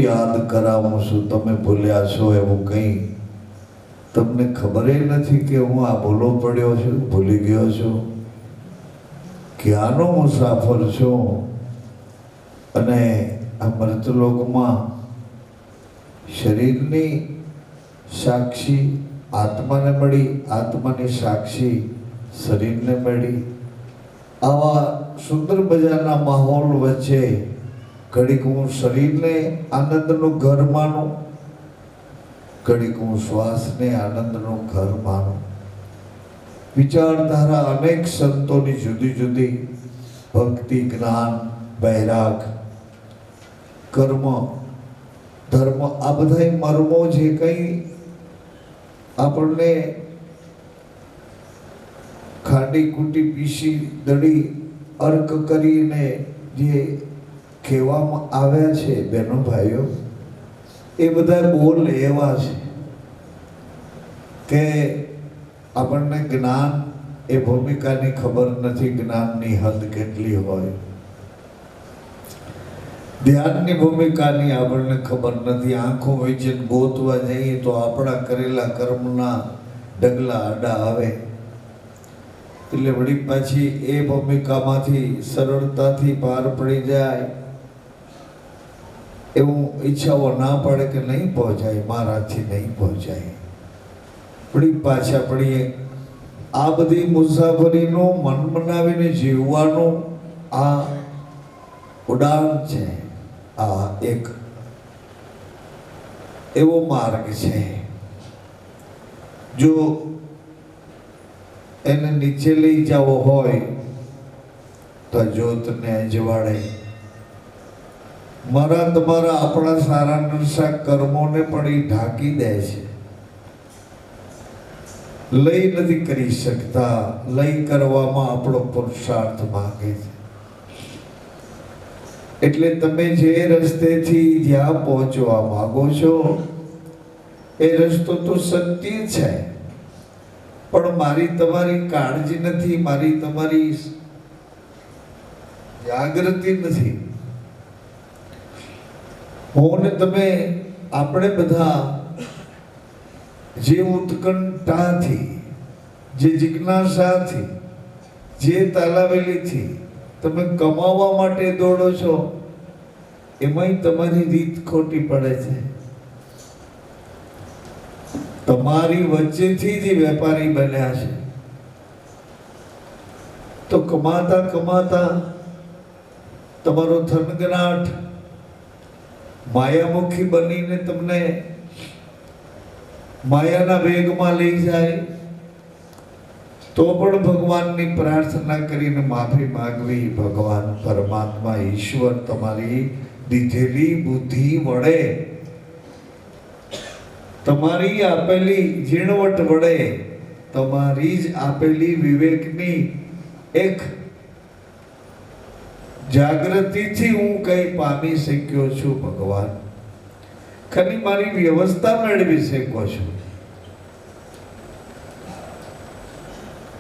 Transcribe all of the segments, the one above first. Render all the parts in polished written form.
યાદ કરાવું છું, તમે ભૂલ્યા છો એવું કંઈ તમને ખબર નથી કે હું આ ભૂલો પડ્યો છું, ભૂલી ગયો છું, ક્યાંનો મુસાફર છું અને આ મૃતલોકમાં શરીરની સાક્ષી આત્માને મળી, આત્માની સાક્ષી શરીરને મળી. આવા સુંદર મજાના માહોલ વચ્ચે ઘડીક હું શરીરને આનંદનું ઘર માનું, ઘડીક હું શ્વાસને આનંદનું ઘર માનું. વિચારધારા અનેક સંતોની જુદી જુદી, ભક્તિ, જ્ઞાન, વૈરાગ, કર્મ, ધર્મ, આ બધા મર્મો જે કંઈ આપણને ખાટી કૂટી પીસી દળી અર્ક કરીને જે કહેવામાં આવ્યા છે બહેનો ભાઈઓ, એ બધા બોલ એવા છે કે આપણને જ્ઞાન એ ભૂમિકાની ખબર નથી, જ્ઞાનની હદ કેટલી હોય. ધ્યાનની ભૂમિકાની આપણને ખબર નથી. આંખો વચ્ચે ગોતવા જઈએ તો આપણા કરેલા કર્મના ડગલા આડા આવે, એટલે વળી પાછી એ ભૂમિકામાંથી સરળતાથી પાર પડી જાય એવું ઈચ્છાઓ ના પડે કે નહીં પહોંચાય, મારાથી નહીં પહોંચાય, વળી પાછા પડીએ. આ બધી મુસાફરીનું મન બનાવીને જીવવાનું આ ઉડાન છે. આ એક એવો માર્ગ છે, જો એને નીચે લઈ જવો હોય તો જ્યોતને અજવાળે. મારા તમારા આપણા સારા નરસા કર્મોને પણ એ ઢાંકી દે છે. લઈ નથી કરી શકતા, લઈ કરવામાં આપણો પુરુષાર્થ માંગે છે. એટલે તમે જે રસ્તેથી જ્યાં પહોંચવા માંગો છો એ રસ્તો તો સત્ય છે, પણ મારી તમારી કાળજી નથી, મારી તમારી જાગૃતિ નથી. હું ને તમે, આપણે બધા જે ઉત્કંઠાથી, જે જિજ્ઞાસાથી, જે તાલાવેલીથી તમે કમાવા માટે દોડો છો, એમાંય તમારી રીત ખોટી પડે છે. તમારી વચ્ચેથી જ વેપારી બન્યા છે, તો કમાતા કમાતા તમારો થનગનાટ માયામુખી બનીને તમને માયાના વેગમાં લઈ જાય, તો પણ ભગવાનની પ્રાર્થના કરીને માફી માંગવી. ભગવાન પરમાત્મા ઈશ્વર તમારી દીધેલી બુદ્ધિ વડે, તમારી આપેલી ઝીણવટ વડે, તમારી જ આપેલી વિવેકની એક જાગૃતિથી હું કંઈ પામી શક્યો છું. ભગવાન ખાલી મારી વ્યવસ્થા મેળવી શકો છો.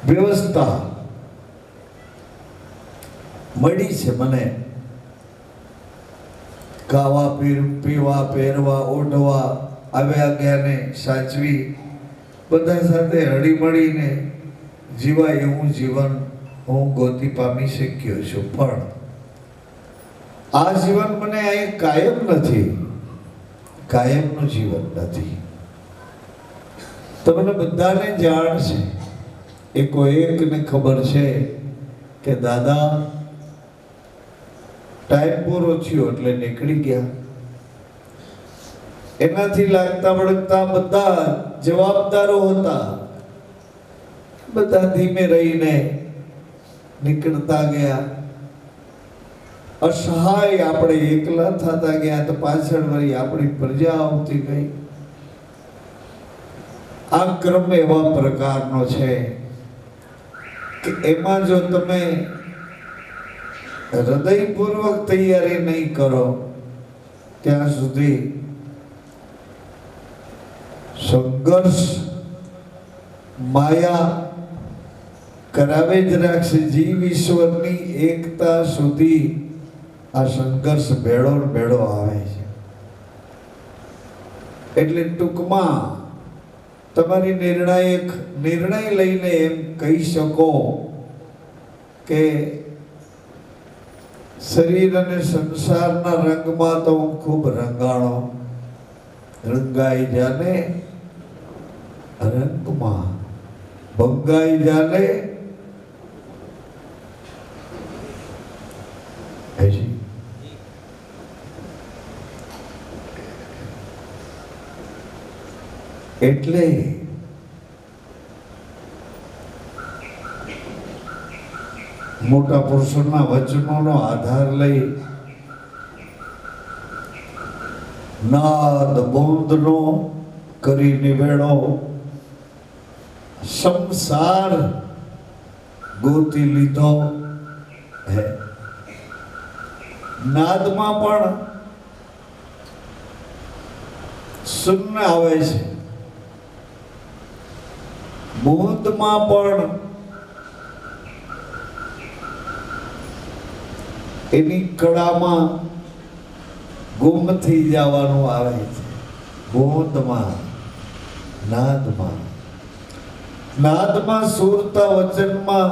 વ્યવસ્થા મળી છે મને, ખાવા પીવા, પહેરવા, ઓઢવા, આવ્યા ગયાને સાચવી, બધા સાથે હળીમળીને જીવાય એવું જીવન હું ગોતી પામી શક્યો છું. પણ આ જીવન મને અહીં કાયમ નથી, કાયમનું જીવન નથી. તમને બધાને જાણ છે, એકો એકને ખબર છે કે દાદા ટાઈમ પૂરો થયો એટલે નીકળી ગયા. એનાથી લાગતા વળગતા બધા જવાબદારો હતા, બધા ધીમે રહીને નીકળતા ગયા. અસહાય આપણે એકલા થતા ગયા, તો પાછળ વળી આપણી પ્રજા આવતી ગઈ. આ ક્રમ એવા પ્રકારનો છે કે એમાં જો તમે હૃદયપૂર્વક તૈયારી નહીં કરો ત્યાં સુધી સંઘર્ષ માયા કરાવે જ રાખશે. જીવ ઈશ્વરની એકતા સુધી આ સંઘર્ષ ભેળો આવે છે. એટલે ટૂંકમાં તમારી નિર્ણય લઈને એમ કહી શકો કે શરીર અને સંસારના રંગમાં તો હું ખૂબ રંગાણો, રંગાઈ જાને રંગમાં, ભંગાઈ જાને ऐसी। એટલે મોટા પુરુષોના વચનોનો આધાર લઈ નાદ બોંધનો કરી નિવેડો સંસાર ગોતી લીધો હે। નાદમાં પણ શૂન્ય આવે છે, બોંધમાં પણ એની કળામાં ગુમ થઈ જવાનું આવે છે। બોંધમાં, નાદમાં સુરતા વચનમાં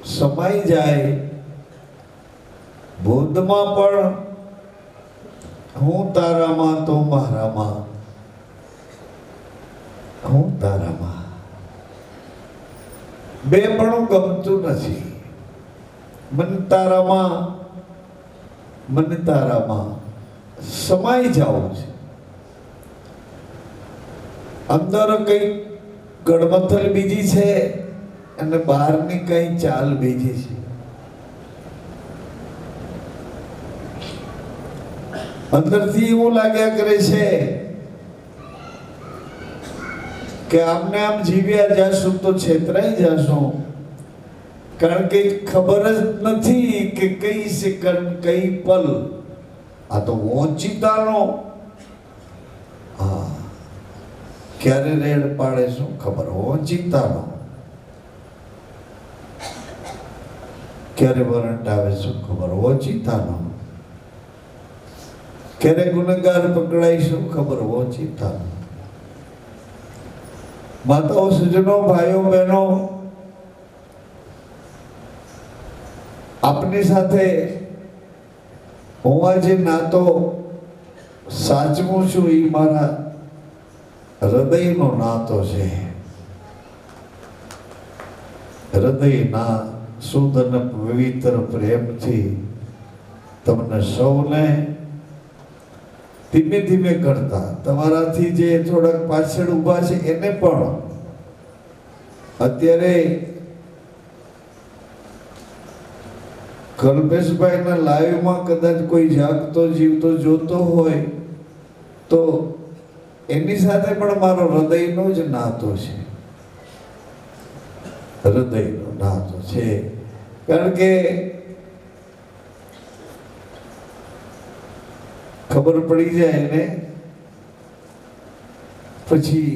સમાઈ જાય, બોધમાં પણ હું તારામાં તો મારામાં, હું તારામાં, બે પણ ગમતું નથી। મન તારામાં સમાઈ જાવું છે। અંદર કઈ ગડમથલ બીજી છે અને બહારની કઈ ચાલ બીજી છે। અંદરથી એવું લાગ્યા કરે છે કે આમને આમ જીવ્યા જાશું તો છેતરાઈ જાશું, કારણ કે ખબર જ નથી કે કઈ સેકન્ડ કઈ પલ આ તો ઓચિતાનો ક્યારે રેડ પાડે શું ખબર, ઓચિતાનો ક્યારે વરંટ આવે શું ખબર, ઓચિતાનો ક્યારે ગુનેગાર પકડાય શું ખબર, ઓચિતાનો। માતાઓ, સજ્જનો, ભાઈઓ બહેનો, આપની સાથે હું આજે નાતો સાચવું છું, એ મારા હૃદયનો નાતો છે। હૃદયના શુદ્ધ અને પવિત્ર પ્રેમથી તમને સૌને ધીમે ધીમે કરતા, તમારાથી જે થોડાક પાછળ ઊભા છે એને પણ અત્યારે કલ્પેશભાઈના લાઈવમાં કદાચ કોઈ જાગતો જીવતો જોતો હોય તો એની સાથે પણ મારો હૃદયનો જ નાતો છે, હૃદયનો નાતો છે। કારણ કે ખબર પડી જાય ને પછી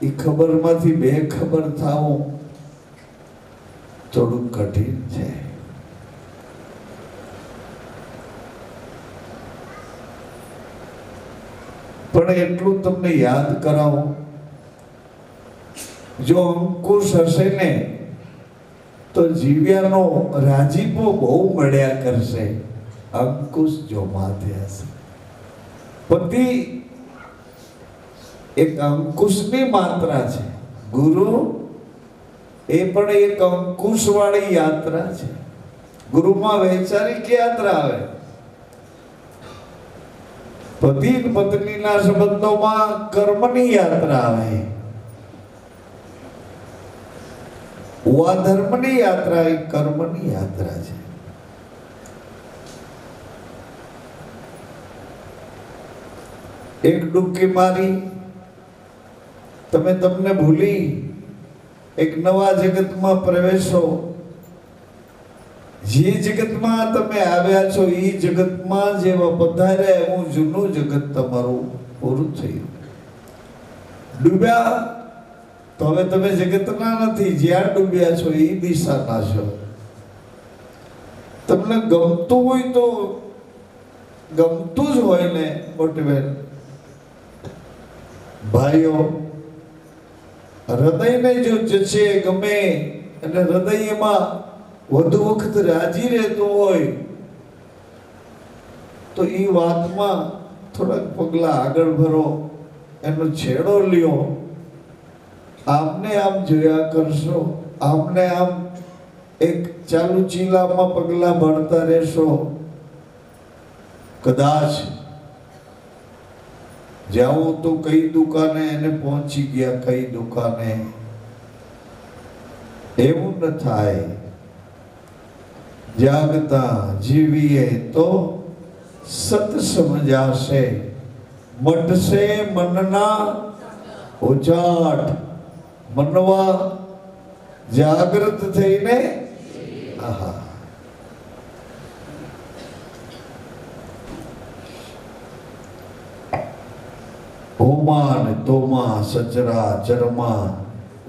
એ ખબરમાંથી બેખબર થાવું થોડું કઠિન છે। પણ એટલું તમને યાદ કરાવું, જો અંકુશ હશે ને તો જીવ્યાનો રાજીપો બહુ મળ્યા કરશે। અંકુશ જો માથે હશે, પતિ એક અંકુશની માત્રા છે, ગુરુ એ પણ એક અંકુશ વાળી યાત્રા છે। ગુરુમાં વૈચારિક યાત્રા આવે, પતિ પત્નીના સંબંધોમાં કર્મની યાત્રા આવે, આ ધર્મની યાત્રા એ કર્મની યાત્રા છે। એક ડૂબકી મારી તમને ભૂલી એક નવા જગતમાં પ્રવેશો। જે જગતમાં તમે આવ્યા છો એ જગતમાં જેવા પધાર્યા એવું જૂનું જગત તમારું પૂરું થયું। ડૂબ્યા તો હવે તમે જગતના નથી, જ્યાં ડૂબ્યા છો એ દિશાના છો। તમને ગમતું હોય તો ગમતું જ હોય ને મોટી બહેન, ભાઈઓ, હૃદયને જો જશે ગમે અને હૃદય એમાં વધુ વખત રાજી રહેતું હોય તો એ વાતમાં થોડાક પગલા આગળ ભરો, એનો છેડો લ્યો. આમને આમ જોયા કરશો, આમને આમ એક ચાલુ ચીલામાં પગલા ભરતા રહેશો, કદાચ જાઓ તો કઈ દુકાને એને પહોંચી ગયા, કઈ દુકાને. એવું ન થાય. જાગતા જીવીએ તો સત સમજાશે, મટશે મનના ઉજાટ. મનવા જાગૃત થઈને આહા હોમાન તોમા સચરા ચરમા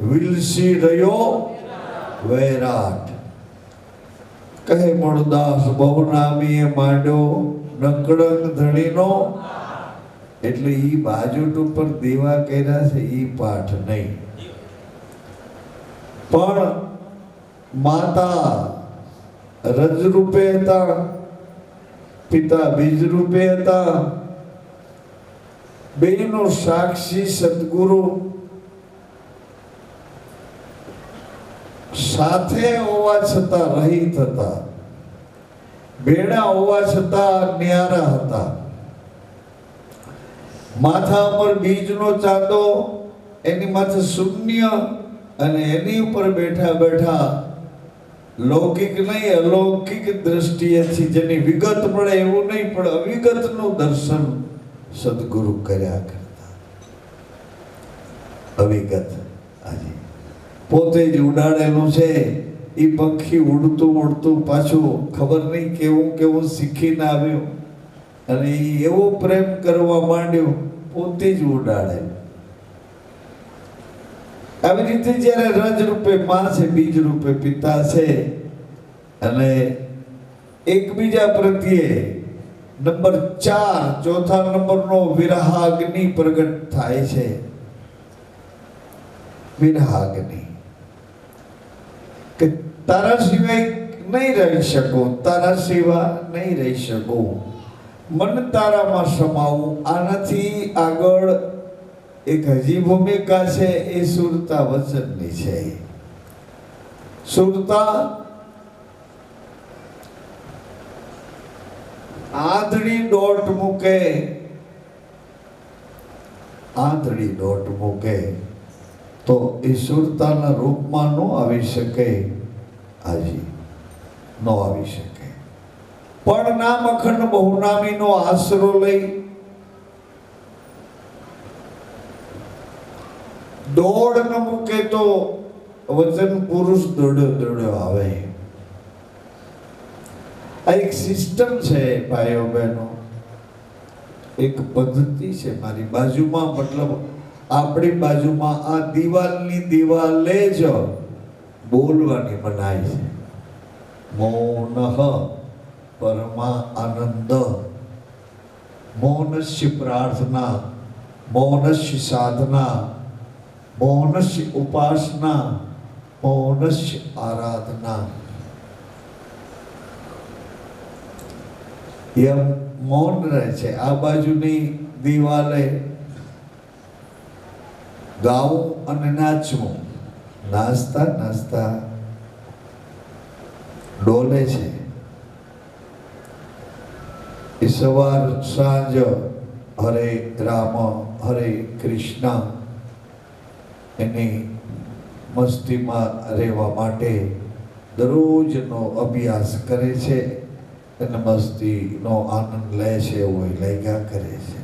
વિલસી રહ્યો વૈરાટ. કહે મૂળદાસ બહુ નામીએ માંડ્યો નકળંગ ધણીનો. એટલે ઈ બાજુટ ઉપર દેવા કર્યા છે ઈ પાઠ નહીં, પણ માતા રજ રૂપે હતા, પિતા બીજ રૂપે હતા. બેનો સાક્ષી સદગુરુ સાથે હોવા છતાં રહિત હતા, બેડા હોવા છતાં ન્યારા હતા. માથા ઉપર બીજનો ચાંદો, એની માથે શૂન્ય, અને એની ઉપર બેઠા બેઠા લૌકિક નહીં અલૌકિક દ્રષ્ટિએથી જેની વિગત મળે એવું નહીં, પણ અવિગતનું દર્શન સદગુરુ કર્યા કરતા. અવિગત આજે પોતે જ ઉડાડેલું છે. એ પંખી ઉડતું ઉડતું પાછું ખબર નહીં કેવું કેવું શીખીને આવ્યું, અને એ એવો પ્રેમ કરવા માંડ્યો, પોતે જ ઉડાડે. આવી રીતે જ્યારે રજ રૂપે માં છે, બીજ રૂપે પિતા છે, અને એકબીજા પ્રત્યે નંબર 4 ચોથા નંબરનો વિરહાગ્નિ પ્રગટ થાય છે. વિરહાગ્નિ કે તારા સિવાય નહીં રહી શકું, તારા સિવાય નહીં રહી શકું, મન તારામાં સમાવું. આનાથી આગળ એક હજી ભૂમિકા છે, એ સુરતા વચનની છે. સુરતા આંધળી દોટ મૂકે, આંધળી દોટ મૂકે તો એ સુરતાના રૂપમાં ન આવી શકે. હાજી ન આવી શકે. પણ નામ અખંડ બહુનામીનો આશરો લઈ દોડ ન મૂકે તો વચન પુરુષ દોડ્યો દોડ્યો આવે. આ એક સિસ્ટમ છે ભાઈઓ બહેનો, એક પદ્ધતિ છે. મારી બાજુમાં, મતલબ આપણી બાજુમાં આ દિવાલની દિવાલે જ બોલવાની મનાઈ છે. મૌનઃ પરમા આનંદ, મૌનસ્ય પ્રાર્થના, મૌનસ્ય સાધના, મૌનસ્ય ઉપાસના, મૌનસ્ય આરાધના. એમ મૌન રહે છે. આ બાજુની દિવાલે ગાવું અને નાચવું, નાચતા નાચતા ડોલે છે. એ સવાર સાંજ હરે રામ હરે કૃષ્ણ એની મસ્તીમાં રહેવા માટે દરરોજનો અભ્યાસ કરે છે, અને મસ્તીનો આનંદ લે છે. એવું લાગ્યા કરે છે,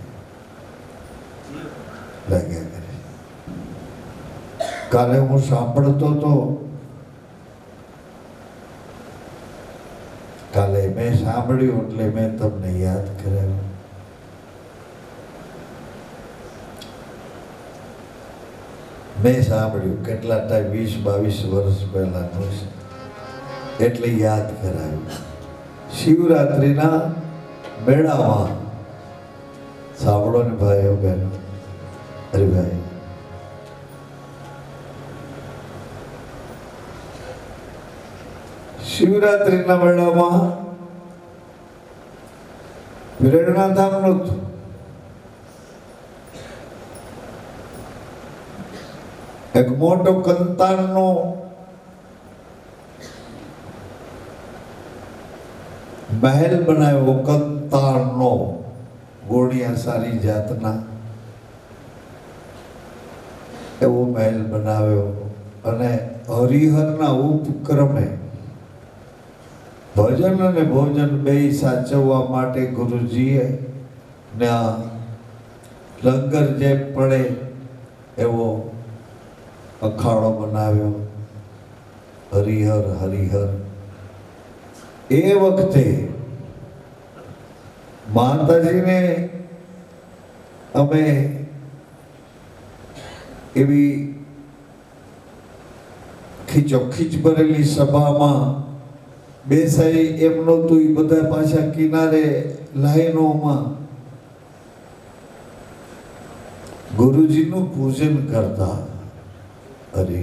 લાગ્યા કરે. કાલે હું સાંભળતો તો, કાલે મેં સાંભળ્યું એટલે મેં તમને યાદ કરાવ્યું. મેં સાંભળ્યું કેટલા ટાઈમ 20-22 વર્ષ પહેલાનું છે, એટલે યાદ કરાવ્યું. શિવરાત્રિના મેળામાં સાંભળો ને ભાઈઓ બહેનો, અરે ભાઈ, શિવરાત્રિના મેળામાં પ્રેરણાધામ નહોતું, એક મોટો કંતારનો મહેલ બનાવ્યો, કંતારનો, ગોળિયા સારી જાતના એવો મહેલ બનાવ્યો. અને હરિહરના ઉપક્રમે ભજન અને ભોજન બેય સાચવવા માટે ગુરુજીએ લંગર જે પડે એવો અખાડો બનાવ્યો. હરિહર હરિહર. એ વખતે માતાજીને અમે એવી ખીચોખીચ ભરેલી સભામાં બેસાઈ એમ નહોતું. એ બધા પાછા કિનારે લાઈનોમાં ગુરુજીનું પૂજન કરતા. અરે,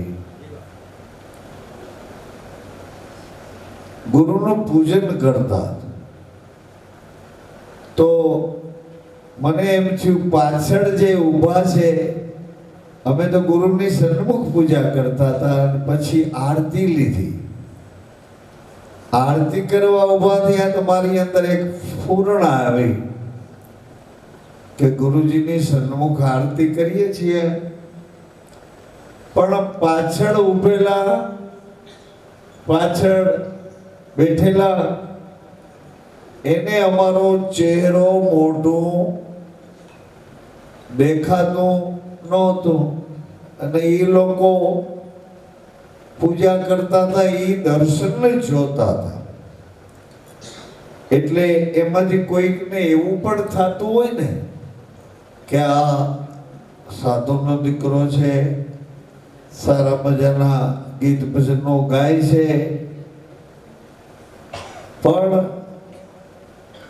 ગુરુનું પૂજન કરતા. તો મને એમ થયું, પાછળ જે ઊભા છે, અમે તો ગુરુની સન્મુખ પૂજા કરતા હતા. અને પછી આરતી લીધી. આરતી કરવા ઊભા થયા તો મારી અંદર એક સ્ફુરણા આવી કે ગુરુજીની સન્મુખ આરતી કરીએ છીએ, પણ પાછળ ઊભેલા, પાછળ બેઠેલા એને અમારો ચહેરો મોઢું દેખાતું નહોતું. અને એ લોકો પૂજા કરતા હતા, એ દર્શનને જોતા હતા. એટલે એમાંથી કોઈકને એવું પણ થતું હોય ને કે આ સાધુનો દીકરો છે, સારા મજાના ગીત ભજનો ગાય છે, પણ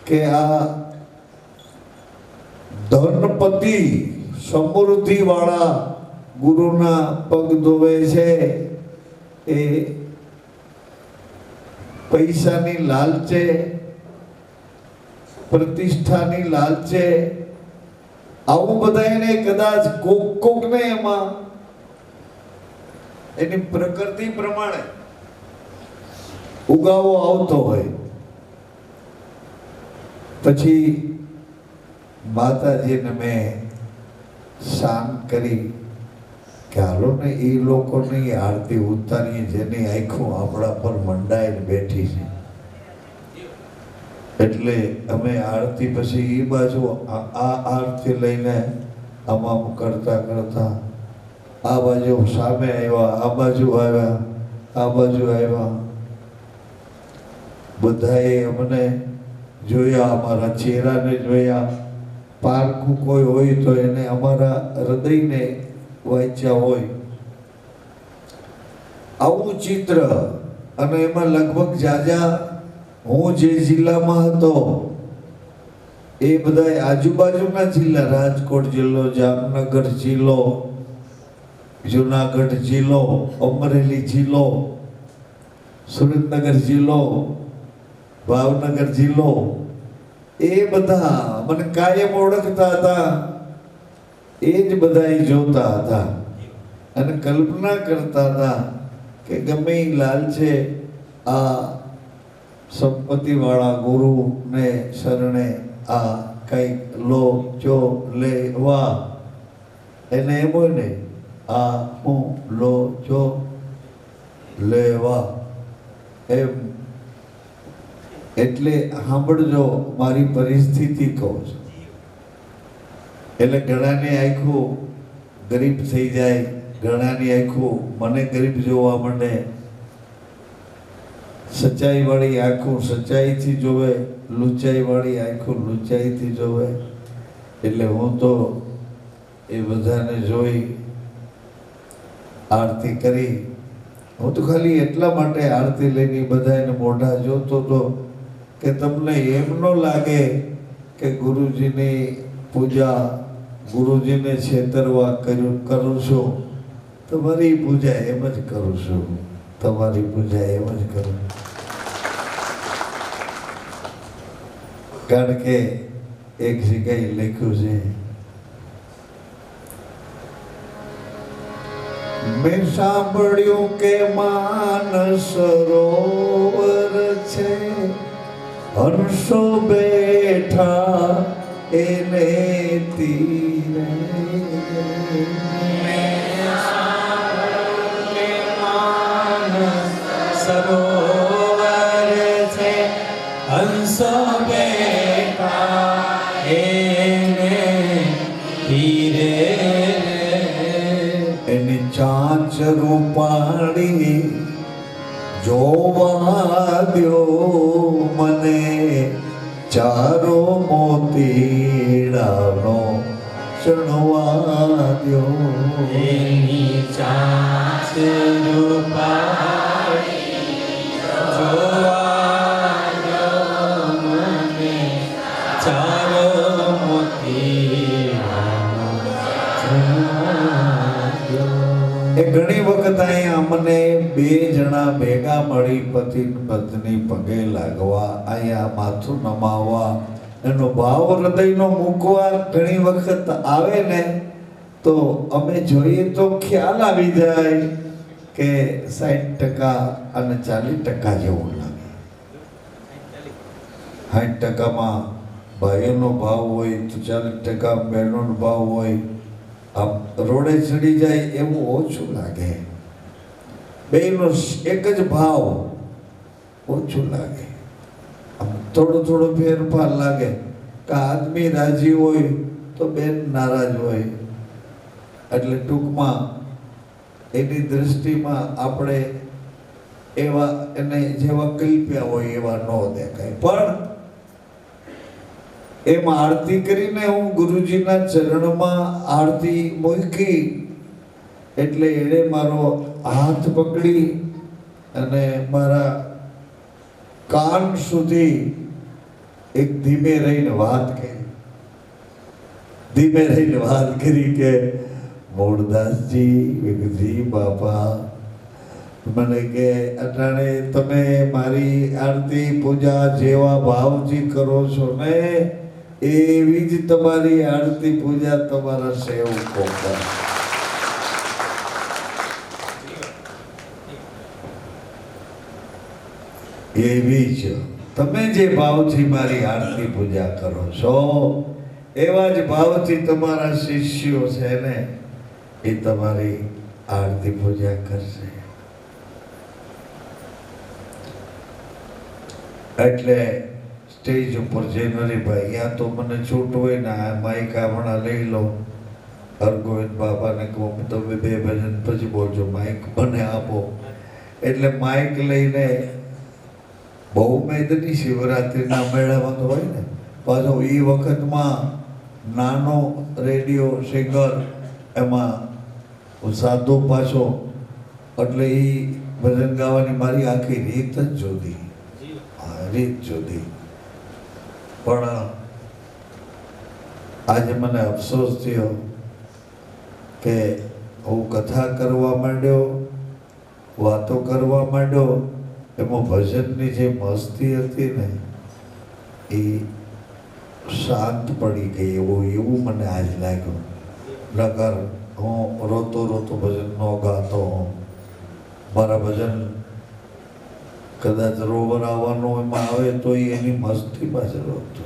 કે આ ધનપતિ સમૃદ્ધિ વાળા ગુરુના પગ ધોવે છે, એ પૈસાની લાલચે, પ્રતિષ્ઠાની લાલચે, આવું બધા એને કદાચ કોકને એમાં એની પ્રકૃતિ પ્રમાણે ઉગાવો આવતો હોય. પછી માતાજીને મેં શાંત કરી કે હાલો ને એ લોકોની આરતી ઉતારીએ જેની આંખો આપણા પર મંડાઈને બેઠી છે. એટલે અમે આરતી પછી એ બાજુ આ આરતી લઈને આમ કરતા કરતા આ બાજુ સામે આવ્યા, આ બાજુ આવ્યા, આ બાજુ આવ્યા. બધાએ અમને જોયા, અમારા ચહેરાને જોયા. પારખું કોઈ હોય તો એને અમારા હૃદયને વાંચ્યા હોય. આવું ચિત્ર. અને એમાં લગભગ જાજા હું જે જિલ્લામાં હતો એ બધા આજુબાજુના જિલ્લા, રાજકોટ જિલ્લો, જામનગર જિલ્લો, જુનાગઢ જિલ્લો, અમરેલી જિલ્લો, સુરેન્દ્રનગર જિલ્લો, ભાવનગર જિલ્લો, એ બધા મને કાયમ ઓળખતા હતા. એ જ બધા જોતા હતા અને કલ્પના કરતા હતા કે ગમે એ લાલ છે, આ સંપત્તિ વાળા ગુરુને શરણે આ કંઈક લો જો લેવા, એને એમ હોય ને, આ હું લો જો લેવા એમ. એટલે સાંભળજો, મારી પરિસ્થિતિ કહું છું. એટલે ઘણાની આંખો ગરીબ થઈ જાય, ઘણાની આંખો મને ગરીબ જોવા માંડે. સચ્ચાઈ વાળી આંખો સચ્ચાઈથી જોવે, લૂંચાઈ વાળી આંખો લૂંચાઈથી જોવે. એટલે હું તો એ બધાને જોઈ આરતી કરી. હું તો ખાલી એટલા માટે આરતી લઈને બધાને મોઢા જોતો હતો કે તમને એમ ન લાગે કે ગુરુજીની પૂજા ગુરુજીને છેતરવા કરું છું, તમારી પૂજા એમ જ કરું છું, તમારી પૂજા એમ જ કરું. કારણ કે એક જગ્યાએ લખ્યું છે, મેં સાંભળ્યું કે માનસ સરોવર છે, હંસો બેઠા એને તીરે. સરોવર છે, હંસો બેઠા એને તીરે. એની ચાંચ રૂપાણી જોવા દ્યો મને, ચારો મોતીડાનો ચણવા દ્યો. એની ચાંચ રૂપાળી જોવા દ્યો મને, ચારો મોતીડાનો ચણવા દ્યો. એ ઘણી વખત અહીંયા અમને બે જણા ભેગા મળી પતિ પત્ની પગે લાગવા, અહીંયા માથું નમાવવા, એનો ભાવ હૃદયનો મૂકવા ઘણી વખત આવે ને, તો અમે જોઈએ તો ખ્યાલ આવી જાય કે 60% અને 40% જેવું લાગે. 60%માં ભાઈઓનો ભાવ હોય તો 40% બહેનોનો ભાવ હોય. આમ રોડે ચડી જાય એવું ઓછું લાગે. બેનો એક જ ભાવ ઓછું લાગે. આમ થોડો થોડો ફેરફાર લાગે કે આદમી રાજી હોય તો બેન નારાજ હોય. એટલે ટૂંકમાં એની દૃષ્ટિમાં આપણે એવા એને જેવા કલ્પ્યા હોય એવા ન દેખાય. પણ એમ આરતી કરીને હું ગુરુજીના ચરણમાં આરતી મૂકી એટલે એણે મારો હાથ પકડી અને મારા કાન સુધી એક ધીમે રહીને વાત કરી કે મૂળદાસજી વિગજી બાપા મને કે અટાણે તમે મારી આરતી પૂજા જેવા ભાવથી કરો છો ને એવી જ તમારી આરતી પૂજા તમારા સેવકો કરે. એવી જ તમે જે ભાવથી મારી આરતી પૂજા કરો છો એવા જ ભાવથી તમારા શિષ્યો છે ને એ તમારી આરતી પૂજા કરશે. એટલે સ્ટેજ ઉપર જઈને અરે ભાઈ અહીંયા તો મને છૂટ હોય ને આ માઇક હમણાં લઈ લો, હરગોવિંદ બાપાને કહું તમે 2 ભજન પછી બોલજો, માઇક મને આપો. એટલે માઇક લઈને બહુ મેદની શિવરાત્રિના મેળામાં તો હોય ને, પાછો એ વખતમાં નાનો રેડિયો સિંગર એમાં સાધુ પાછો, એટલે એ ભજન ગાવાની મારી આખી રીત જ જુદી, રીત જુદી. પણ આજે મને અફસોસ થયો કે હું કથા કરવા માંડ્યો, વાતો કરવા માંડ્યો, એમાં ભજનની જે મસ્તી હતી ને એ શાંત પડી ગઈ એવું મને આજ લાગ્યું. નકર હું રોતો રોતો ભજન ન ગાતો. મારા ભજન કદાચ રોવર આવવાનું એમાં આવે તો એની મસ્તી પાછળ રોતો.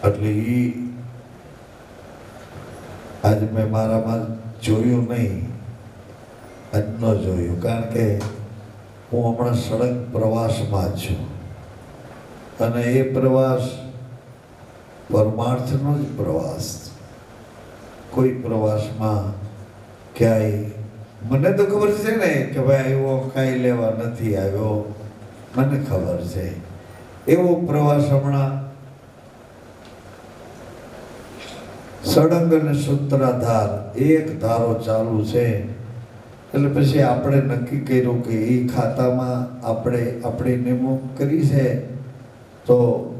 એટલે એ આજે મેં મારામાં જોયું નહીં, આજ ન જોયું. કારણ કે હું હમણાં સળંગ પ્રવાસમાં છું અને એ પ્રવાસ પરમાર્થનો જ પ્રવાસ. કોઈ પ્રવાસમાં ક્યાંય મને તો ખબર છે ને કે ભાઈ એવો કાંઈ લેવા નથી આવ્યો, મને ખબર છે. એવો પ્રવાસ હમણાં સળંગ અને સૂત્રાધાર એક ધારો ચાલુ છે. એટલે પછી આપણે નક્કી કર્યું કે એ ખાતામાં આપણે આપણી નિમણૂક કરી છે તો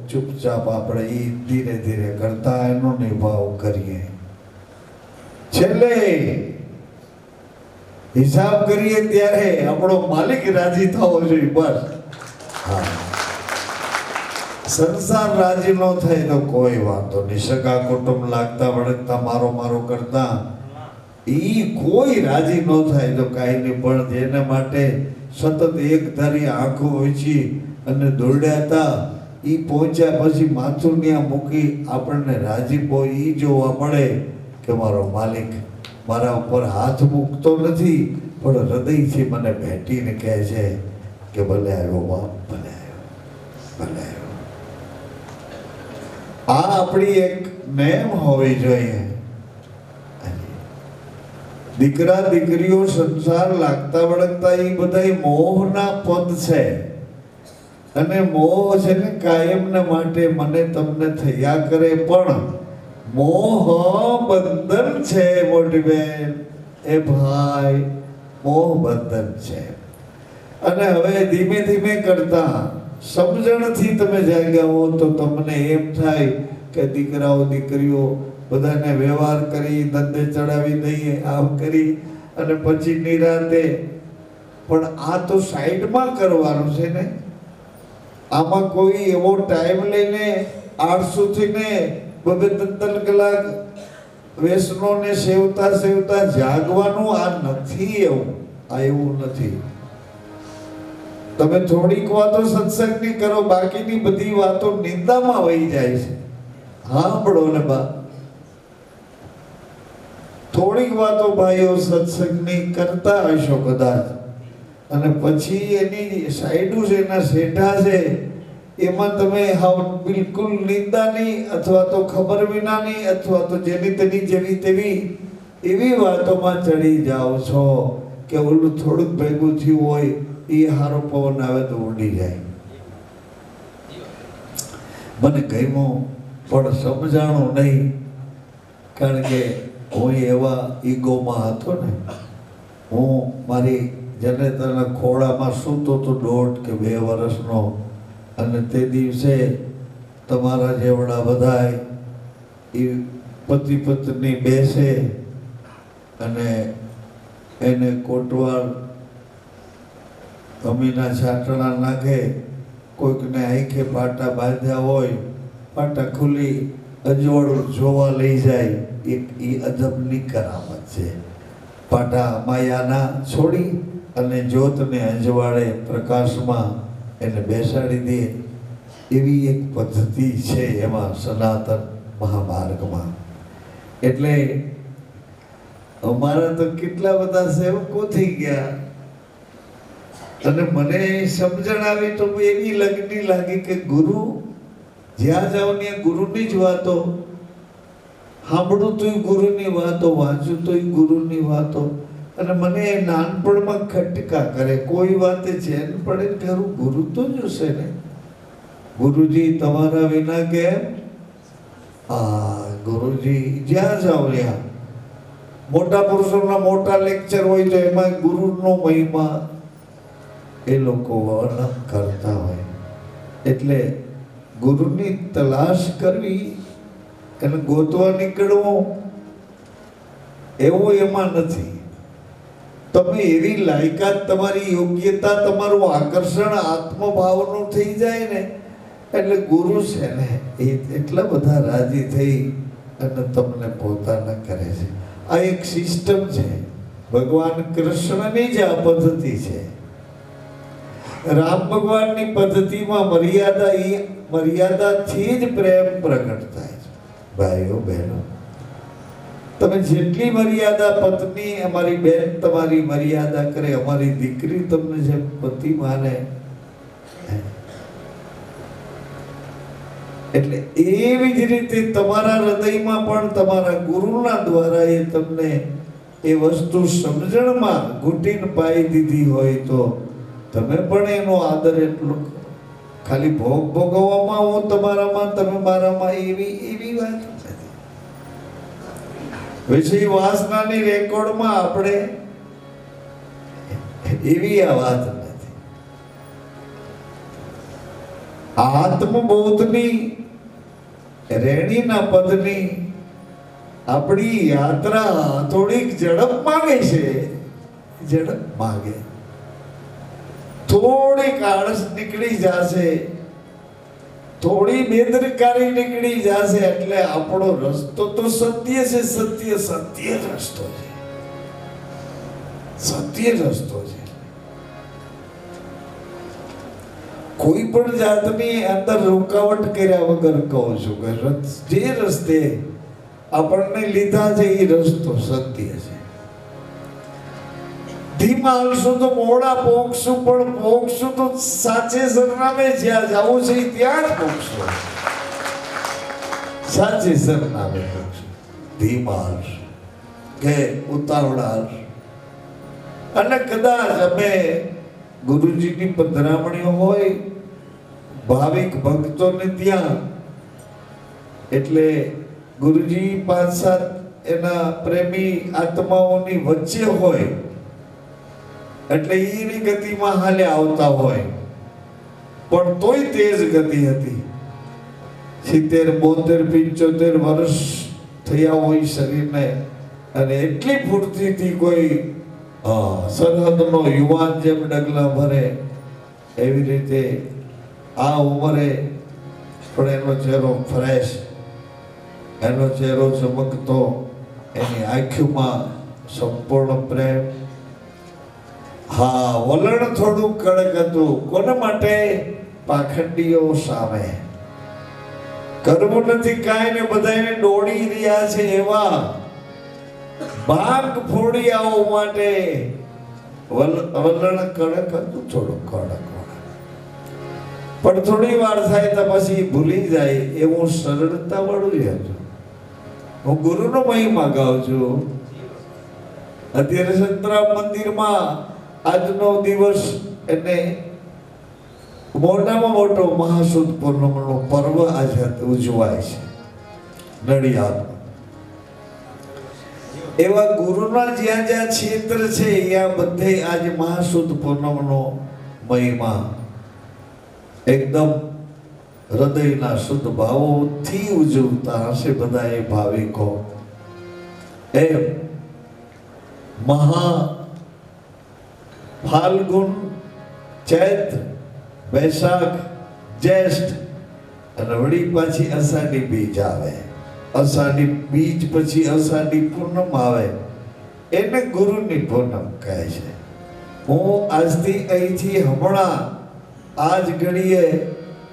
ચૂપચાપ આપણે એ ધીરે ધીરે કરતા એનો નિભાવ કરીએ. છેલ્લે હિસાબ કરીએ ત્યારે આપણો માલિક રાજી થવો જોઈએ. બસ હા, સંસાર રાજી ન થાય તો કોઈ વાંધો નહીં. સગા કુટુંબ લાગતા વળગતા મારો મારો કરતા ઈ કોઈ રાજી ન થાય તો કાંઈ નહીં. પણ જેના માટે સતત એક ધારી આંખો વીંચી અને દોડ્યા હતા, ઈ પહોંચ્યા પછી માથું ત્યાં મૂકી આપણને રાજીપો ઈ જોવા મળે કે મારો માલિક મારા ઉપર હાથ મૂકતો નથી, પણ હૃદયથી મને ભેટીને કહે છે કે ભલે આવ્યો બાપ, ભલે આવ્યો, ભલે આવ્યો. આ આપણી એક નેમ હોવી જોઈએ. દીકરા દીકરીઓ સંસાર લાગતા વળગતા એ બધા મોહના પદ છે, અને મોહ છે ને કાયમને માટે મને તમને થયા કરે. પણ મોહ બંધન છે મોટી બેન, એ ભાઈ મોહ બંધન છે. અને હવે ધીમે ધીમે કરતા સમજણથી તમે જાગ્યા હો તો તમને એમ થાય કે દીકરાઓ દીકરીઓ બધાને વ્યવહાર કરી, ધંધે ચડાવી દઈએ, આમ કરી અને પછી નિરાતે. પણ આ તો સાઈડમાં કરવાનું છે ને. આમાં કોઈ એવો ટાઈમ લઈને 800 થી ને 2-3 કલાક વ્યસનોને સેવતા સેવતા જાગવાનું આ નથી. એવું નથી. તમે થોડીક વાતો સત્સંગની કરો, બાકીની બધી વાતો નિંદામાં વહી જાય છે. સાંભળો ને બા, થોડીક વાતો ભાઈઓ સત્સંગની કરતા હશો કદાચ, અને પછી એની સાઈડું છે, એના શેઠા છે, એમાં તમે હાવ બિલકુલ નિંદાની અથવા તો ખબર વિનાની અથવા તો જેની તેની જેવી તેવી એવી વાતોમાં ચડી જાઓ છો કે ઓલું થોડુંક ભેગું થયું હોય એ હારો પવન આવે તો ઉડી જાય. મને ગમ્યું પણ સમજાણું નહીં, કારણ કે હું એવા ઈગોમાં હતો ને. હું મારી જનેતાના ખોળામાં સૂતો તો 1.5 કે 2 વર્ષનો, અને તે દિવસે તમારા જેવડા બધાય એ પતિ પત્ની બેસે અને એને કોટવાળ અમીના છાટણા નાખે, કોઈકને આંખે પાટા બાંધ્યા હોય, પાટા ખુલી અજવાળું જોવા લઈ જાય. એ અદબની કરામત છે. પાટા માયાના છોડી અને જ્યોતને અજવાળે પ્રકાશમાં એને બેસાડી દે, એવી એક પદ્ધતિ છે એમાં સનાતન મહામાર્ગમાં. એટલે અમારા તો કેટલા બધા સેવકો થઈ ગયા, અને મને સમજણ આવી તો એવી લગની લાગી કે ગુરુ જ્યાં જાઓ ત્યાં ગુરુની જ વાતો સાંભળું તોય ગુરુની વાતો, વાંચું તોય ગુરુની વાતો. અને મને નાનપણમાં ખટકા કરે, કોઈ વાતે ચેન પડે કે ગુરુ તો જોશે ને. ગુરુજી તમારા વિના કેમ? ગુરુજી જ્યાં જાઓ ત્યાં મોટા પુરુષોના મોટા લેક્ચર હોય તો એમાં ગુરુનો મહિમા એ લોકો વર્ણન કરતા હોય. એટલે ગુરુની તલાશ કરવી અને ગોતવા નીકળવું એવું એમાં નથી. તમે એવી લાયકાત, તમારી યોગ્યતા, તમારું આકર્ષણ આત્મભાવનું થઈ જાય ને એટલે ગુરુ છે ને એ એટલા બધા રાજી થઈ અને તમને પોતાના કરે છે. આ એક સિસ્ટમ છે. ભગવાન કૃષ્ણની જ આ પદ્ધતિ છે. રામ ભગવાનની પદ્ધતિમાં મર્યાદાથી જ પ્રેમ પ્રગટ થાય છે. ભાઈઓ બહેનો, તમે જેટલી મર્યાદા, પત્ની અમારી બેન તમારી મર્યાદા કરે, અમારી દીકરી તમને જેમ પતિ માને, એટલે એવી જ રીતે તમારા હૃદયમાં પણ તમારા ગુરુના દ્વારા એ તમને એ વસ્તુ સમજણમાં ઘૂંટીને પાઈ દીધી હોય તો તમે પણ એનો આદર એટલો. ખાલી ભોગ ભોગવવામાં હું તમારામાં, તમે મારામાં, એવી વાત નથી. વિષય વાસનાની રેકોર્ડમાં આપણે એવી આ વાત નથી. આત્મબોધની રેણીના પદની આપણી યાત્રા થોડીક ઝડપ માંગે છે, ઝડપ માંગે. થોડીક આળસ નીકળી જશે, થોડી બેદરકારી નીકળી જશે એટલે આપણો રસ્તો તો સત્ય છે. સત્ય સત્ય જ રસ્તો છે, સત્ય રસ્તો છે. કોઈ પણ જાતની અંદર રૂકાવટ કર્યા વગર કહું છું કે જે રસ્તે આપણને લીધા છે એ રસ્તો સત્ય છે. ધીમા હાલશું તો મોડા પહોંચશું, પણ પહોંચશું તો સાચે સરનામે. જ્યાં જવું છે ત્યાં જ પહોંચશું, સાચે સરનામે પહોંચશું. ધીમા હાલશું કે ઉતાવળા હાલશું. અને કદાચ અમે ગુરુજીની પધરામણીઓ હોય ભાવિક ભક્તોને ત્યાં, એટલે ગુરુજી 5-7 એના પ્રેમી આત્માઓની વચ્ચે હોય એટલે એની ગતિમાં હાલે આવતા હોય, પણ તોય તેજ ગતિ હતી. 70, 72, 75 વર્ષ થયા હોય શરીરને, અને એટલી ફૂર્તિથી કોઈ સરહદનો યુવાન જેમ ડગલા ભરે એવી રીતે આ ઉંમરે પણ એનો ચહેરો ફ્રેશ, એનો ચહેરો ચમકતો, એની આંખોમાં સંપૂર્ણ પ્રેમ. હા, વલણ થોડું કડક હતું. કોના માટે? પાખંડીઓ સામે. કરવું નથી કાંઈ ને બધાને દોડી રહ્યા છે એવા ભાગ ફોડિયાઓ માટે વલણ કડક હતું, થોડું કડક. પણ થોડી વાર થાય તો પછી ભૂલી જાય એવું સરળતા વાળું હતું. હું ગુરુનો મહિમા ગાઉં છું. અત્યારે સંતરામ મંદિરમાં આજનો દિવસ એને મોટામાં મોટો મહાસુદ પૂર્ણિમાનો પર્વ આજે ઉજવાય છે નડિયાદમાં. એવા ગુરુના જ્યાં જ્યાં ક્ષેત્ર છે ત્યાં બધે આજે મહાસુદ પૂર્ણિમાનો મહિમા એકદમ હૃદયના શુદ્ધ ભાવોથી ઉજવતા હશે બધા એ ભાવિકો. એમ મહા ફાલ્ગુન, ચૈત્ર, વૈશાખ, જ્યેષ્ઠ અને વળી પાછી અષાઢી બીજ આવે. અષાઢી બીજ પછી અષાઢી પૂનમ આવે, એને ગુરુની પૂનમ કહે છે. હું આજથી અહીંથી હમણાં આજ ઘડીએ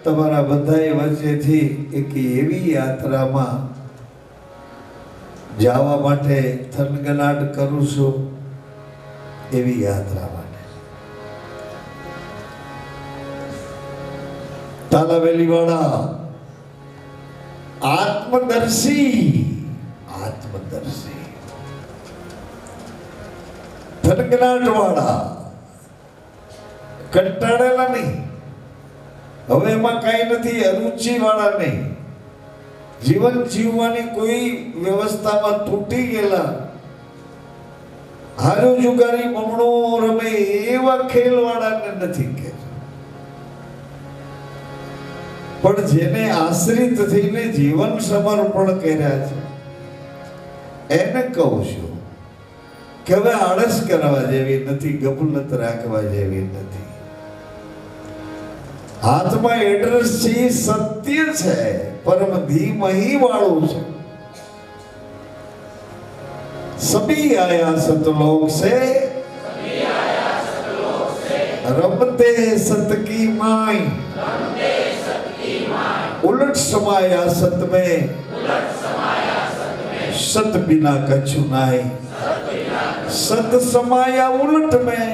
તમારા બધાએ વચ્ચેથી એક એવી યાત્રામાં જવા માટે થનગનાટ કરું છું, એવી યાત્રા માટે. તાલાવેલી વાળા આત્મદર્શી, આત્મદર્શી થનગનાટ વાળા, કંટાળેલા નહીં. હવે એમાં કઈ નથી. અરુચિ વાળા નહીં. જીવન જીવવાની કોઈ વ્યવસ્થામાં તૂટી ગયેલા, હારો જુગારી બમણો રમે એવા ખેલ વાળાને નથી કહેતો. પણ જેને આશ્રિત થઈને જીવન સમર્પણ કર્યા છે એને કહું છું કે હવે આળસ કરવા જેવી નથી, ગફલત રાખવા જેવી નથી. હાથમાં એડ્રેસ છે, સત્ય છે, પરમ ધીમહી વાળું છે. સભી આયા સતલોક સે, રમતે સત કી માઈ, उलट समाया सत में, सत बिना कछु नाई. सत समाया उलट में,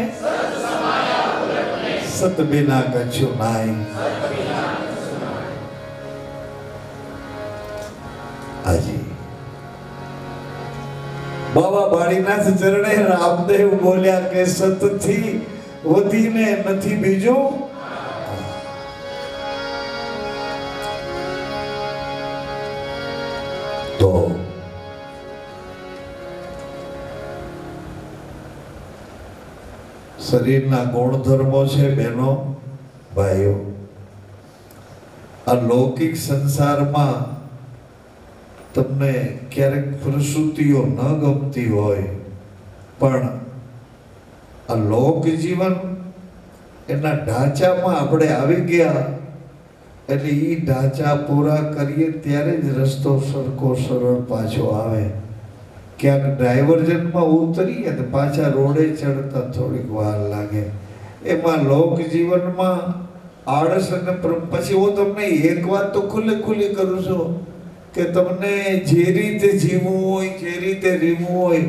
सत बिना कछु नाई. आजी बाबा बाळीनाथ चरणे रामदेव बोल्या के सत थी વધીને નથી બીજું. તો શરીરના ગુણધર્મો છે બહેનો ભાઈઓ, આ લૌકિક સંસારમાં તમને ક્યારેક પ્રસૂતિઓ ન ગમતી હોય, પણ આ લોક જીવન એના ઢાંચામાં આપણે આવી ગયા એટલે એ ઢાંચા પૂરા કરીએ ત્યારે જ રસ્તો સરખો સરળ પાછો આવે. ક્યાંક ડાયવર્ઝનમાં ઉતરીએ તો પાછા રોડે ચડતા થોડીક વાર લાગે. એમાં લોક જીવનમાં આળસ અને પછી હું તમને એક વાત તો ખુલ્લી કરું છું કે તમને જે રીતે જીવવું હોય, જે રીતે રીવવું હોય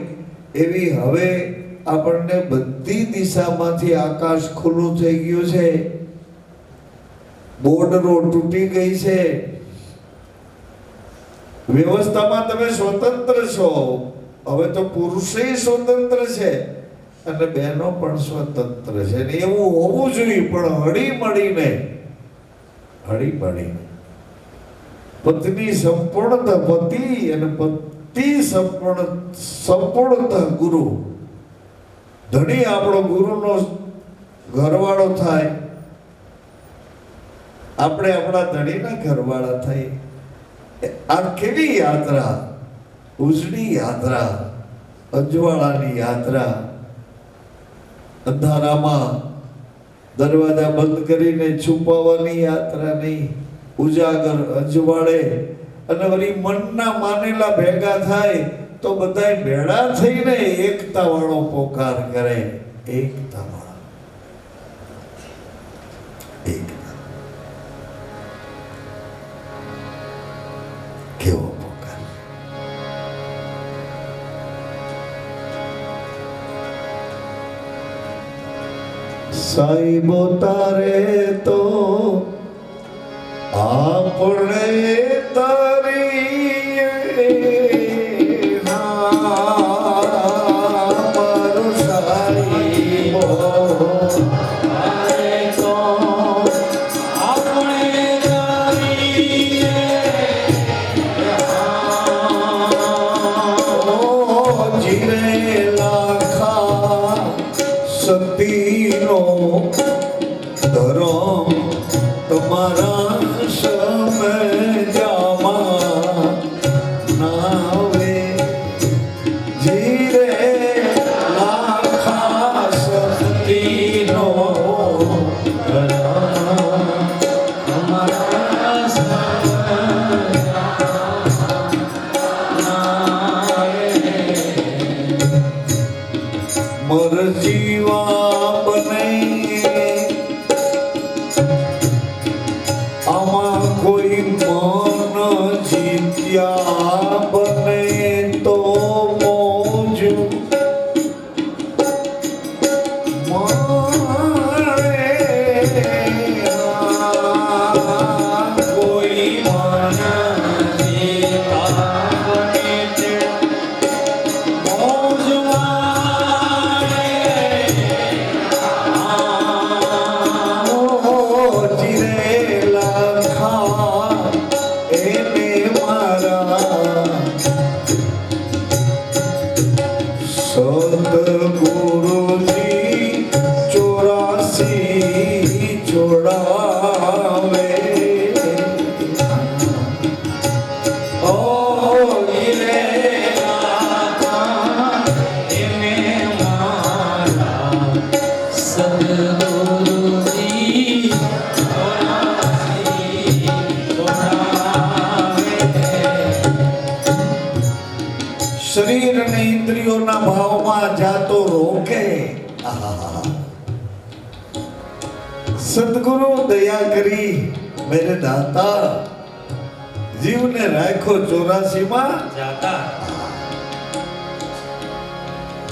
એવી હવે આપણને બધી દિશામાંથી આકાશ ખુલ્લું થઈ ગયું છે, બોર્ડરો તૂટી ગઈ છે, વ્યવસ્થામાં તમે સ્વતંત્ર છો. હવે તો પુરુષે સ્વતંત્ર છે અને બહેનો પણ સ્વતંત્ર છે ને એવું હોવું જોઈએ, પણ હળી મળીને પત્ની સંપૂર્ણતા પતિ અને પતિ સંપૂર્ણતા ગુરુ. ધણી આપણો ગુરુનો ઘરવાળો થાય, આપણે આપણા ધણીના ઘરવાળા થઈ. આ કેવી યાત્રા, ઉજળી યાત્રા, અજવાળાની યાત્રા. અંધારામાં દરવાજા બંધ કરીને છુપાવવાની યાત્રા નહીં, ઉજાગર અજવાળે. અને વળી મનના માનેલા ભેગા થાય તો બધાય ભેળા થઈને એકતા વાળો પોકાર કરે. એકતા વાળો, એકતા. કેવો પોકાર! સાઈબો તારે તો આપણે તારી મારો સાઈબો તારે તો આપણે તારી જીરે લાખા સતીનો ધરમ તમારા સમજામાં નાવે. જીરે લાખા સતીનો મર જીવા બને આમાં કોઈ મન જીત્યા બને તો મોજ માણે. કોઈ મન જીત્યા બને તે મોજ સદગુરુજી 84 જોડાવે. ઓ ઈરે એને મારા સદગુરુજી શરીર અને ઇન્દ્રિયોના ભાવમાં જાતો રોકે. સદગુરુ દયા કરી મેરે દાતા જીવને રાખો 84 માં જાતા.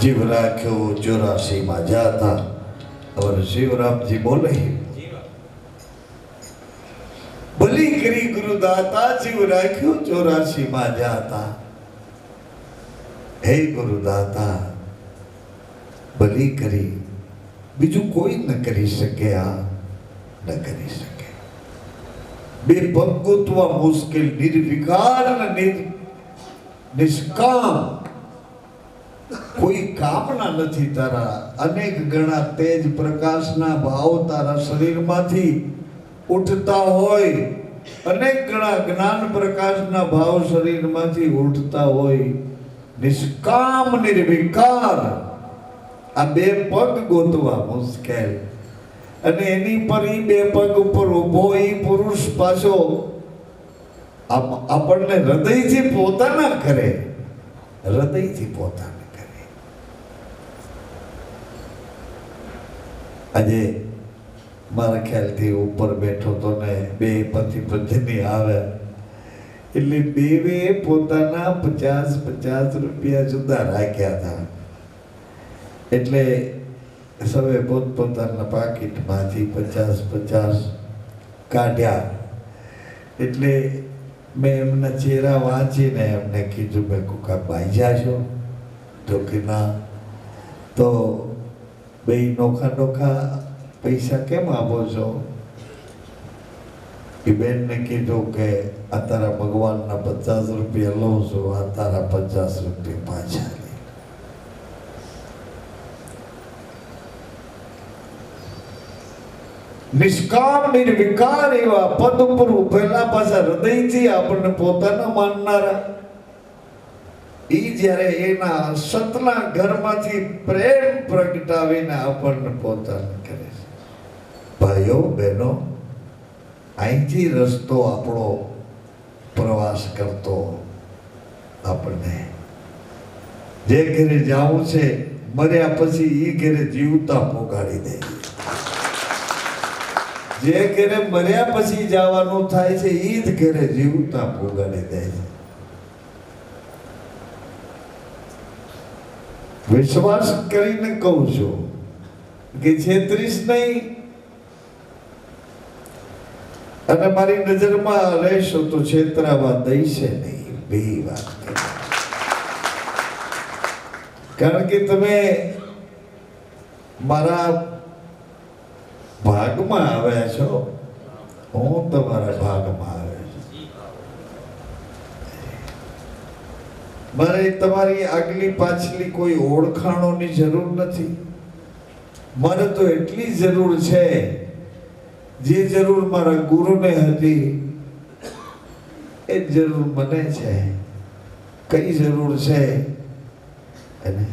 જીવ રાખ્યો 84 માં જાતા. और शिवरामजी बोले भली करी गुरुदाता जीव राख्यो 84 માં જાતા. હે ગુરુદાતા ભલી કરી, બીજું કોઈ ન કરી શકે. આ ન કરી શકે. બે પગ ગોતવા મુશ્કેલ, નિર્વિકાર અને નિષ્કામ. કોઈ કામના નથી તારા. અનેક ગણા તેજ પ્રકાશના ભાવ તારા શરીરમાંથી ઉઠતા હોય અનેક ગણા જ્ઞાન પ્રકાશના ભાવ શરીરમાંથી ઉઠતા હોય, નિષ્કામ નિર્વિકાર, આ બે પગ ગોતવા મુશ્કેલ. અને એની પર ઈ બે પગ ઉપર ઊભો ઈ પુરુષ પાછો આપણને હૃદયથી પોતાના કરે, હૃદયથી પોતાના કરે. આજે મારા ખ્યાલથી ઉપર બેઠો તો ને બે પતિ પત્ની આવે એટલે બે પોતાના 50 રૂપિયા જુદા રાખ્યા હતા. એટલે સૌએ પોતપોતાના પાકીટમાંથી 50 કાઢ્યા. એટલે મેં એમના ચહેરા વાંચીને એમને કીધું, મેં કોકા બાંધ્યા છો? તો કે ના. તો બે નોખા પૈસા કેમ આપો છો? એ બેનને કીધું કે આ તારા ભગવાનના 50 રૂપિયા લઉં છું, આ તારા 50 રૂપિયા પાછા લે. નિષ્કામ નિર્વિકાર એવા પદ ઉપર ઉભેલા પાછા હૃદયથી આપણને પોતાના માનનારા, એ જ્યારે એના સતના ઘરમાંથી પ્રેમ પ્રગટાવીને આપણને પોતાને કરે છે. ભાઈઓ બહેનો, અહીંથી રસ્તો આપણો પ્રવાસ કરતો આપણને જે ઘરે જવું છે, મર્યા પછી એ ઘરે જીવતા પોગાડી દે. જે ઘરે મર્યા પછી જવાનું થાય છે, એ જ ઘરે જીવતા પોગાડી દે છે. વિશ્વાસ કરીને કહું છું કે છેતરીશ નહીં, અને મારી નજરમાં રહેશો તો છેતરાવા દઈશે નહીં. બે વાત કરી, કારણ કે તમે મારા ભાગમાં આવ્યા છો, હું તમારા ભાગમાં આવ્યો છું. મારે તમારી આગલી પાછલી કોઈ ઓળખાણોની જરૂર નથી. મને તો એટલી જરૂર છે જે જરૂર મારા ગુરુને હતી એ જરૂર મને છે. કઈ જરૂર છે? એને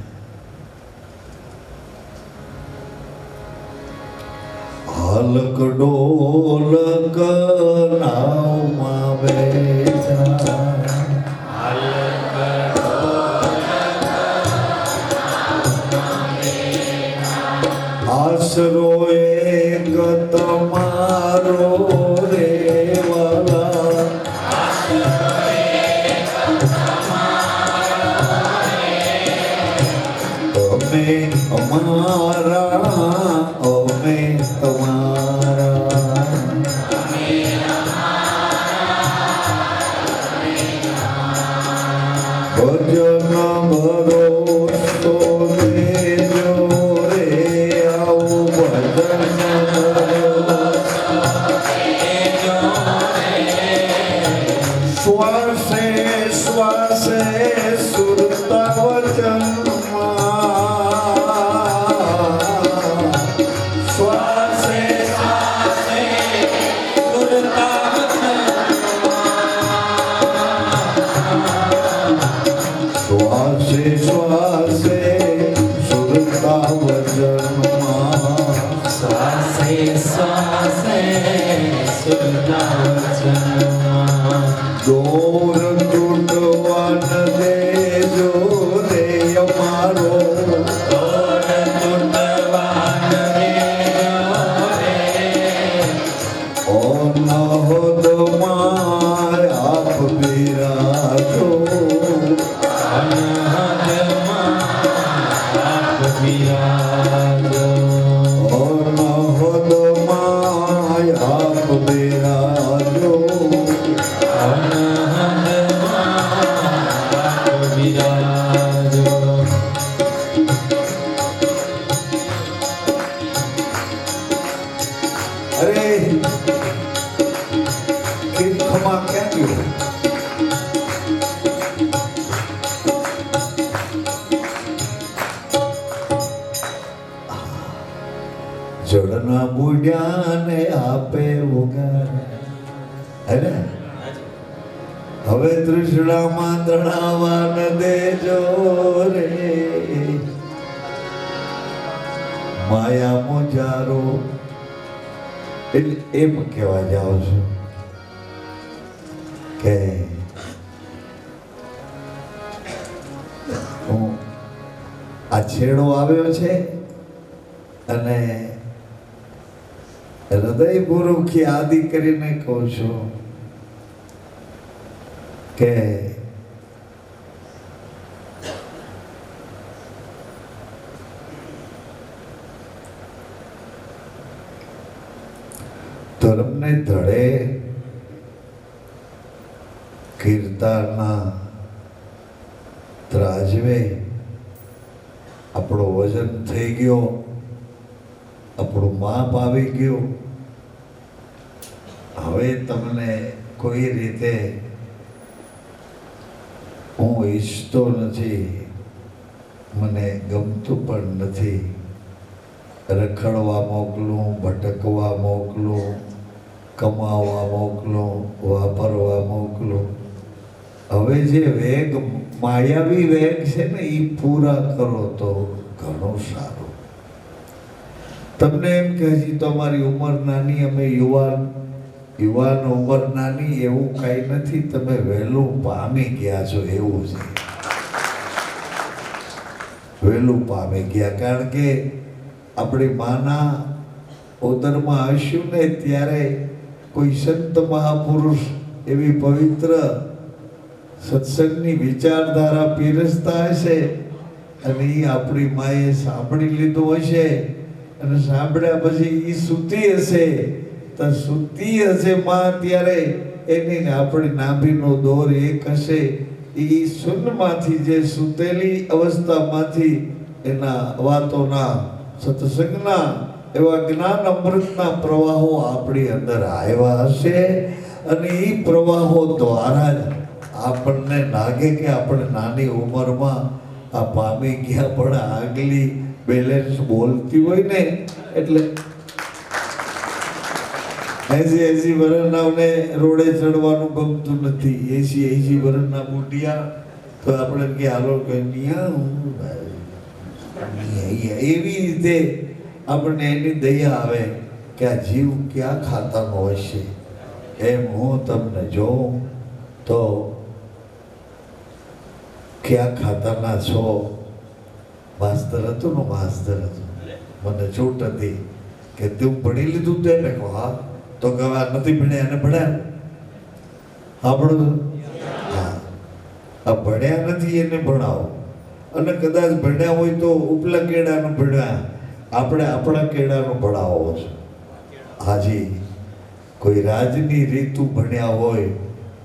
હાલક ડોલક નાવમાં બેઠા, આશરો એક તમારો રે વાલા, તમે અમારા, અમે તમારા. ભજન ભરોસો દેજો રે, આવું ભજન શ્વાસે શ્વાસે સુરતા વચનમાં, શ્વાસે શ્વાસે સુરતા વચનમાં, શ્વાસે શ્વાસે સુરતા વચનમાં, શ્વાસે શ્વાસે સુરતા વચનમાં. દોર તૂટવા ન દેજો રે અમારો, દોર તૂટવા ન દેજો રે, ઓ નહોદમાં આપ બિરાજો, અનહદમાં આપ બિરાજો, ઓ નહોદમાં આપ બિરાજો, અનહદમાં આપ બિરાજો. અરે ખમા ક્યાં ગયો? જળના બુડ્યાને આપે ઉગાર, હે ને? હવે તૃષ્ણામાં તણાવા ન દેજો રે, માયા મોજારો. એટલે એમ કહેવા જાઉં છું કે હું આ છેડો આવ્યો છે અને હૃદયપૂર્વક યાદી કરીને કહું છું કે ધર્મને ધડે કીર્તાના ત્રાજવે આપણો વજન થઈ ગયો, આપણું માપ આવી ગયું. હવે તમને કોઈ રીતે હું ઈચ્છતો નથી, મને ગમતું પણ નથી રખડવા મોકલું, ભટકવા મોકલું, કમાવા મોકલું, વાપરવા મોકલું. હવે જે વેગ માયાવી વેગ છે ને એ પૂરા કરો તો ઘણું સારું. તમને એમ કે હજી તમારી ઉંમર નાની, અમે યુવાન ઉંમર નાની, એવું કાંઈ નથી. તમે વહેલું પામી ગયા છો એવું છે, વહેલું પામી ગયા. કારણ કે આપણી માના ઉદરમાં હશું ને ત્યારે કોઈ સંત મહાપુરુષ એવી પવિત્ર સત્સંગની વિચારધારા પીરસતા હશે અને એ આપણી માએ સાંભળી લીધું હશે અને સાંભળ્યા પછી એ સૂતી હશે તો સૂતી હશે માં ત્યારે એની આપણી નાભીનો દોર એક હશે. એ શૂન્યમાંથી જે સૂતેલી અવસ્થામાંથી એના વાતોના સત્સંગના એવા જ્ઞાન અમૃતના પ્રવાહો આપણી અંદર આવ્યા હશે અને એ પ્રવાહો દ્વારા જ આપણને લાગે કે આપણે નાની ઉંમરમાં આ પામી ગયા, પણ આગલી બેલેન્સ બોલતી હોય ને એટલે 80 વર્ષનાને રોડે ચડવાનું ગમતું નથી. 80 વર્ષના બુઢિયા તો આપણે કે હાલો કે એવી રીતે આપણને એની દયા આવે કે આ જીવ ક્યાં ખાતાનો હશે. એમ હું તમને જોઉં તો ક્યાં ખાતાના છો. માસ્તર હતું ને, માસ્તર હતું, મને છૂટ હતી કે તું ભણી લીધું તે મેં કહું હા. તો કે નથી ભણ્યા એને ભણ્યા આપણું હા, આ ભણ્યા નથી એને ભણાવો. અને કદાચ ભણ્યા હોય તો ઉપલા કેળાનું ભણ્યા, આપણે આપણા કેળાનું ભણાવો છો. હાજી કોઈ રાજની રીતુ ભણ્યા હોય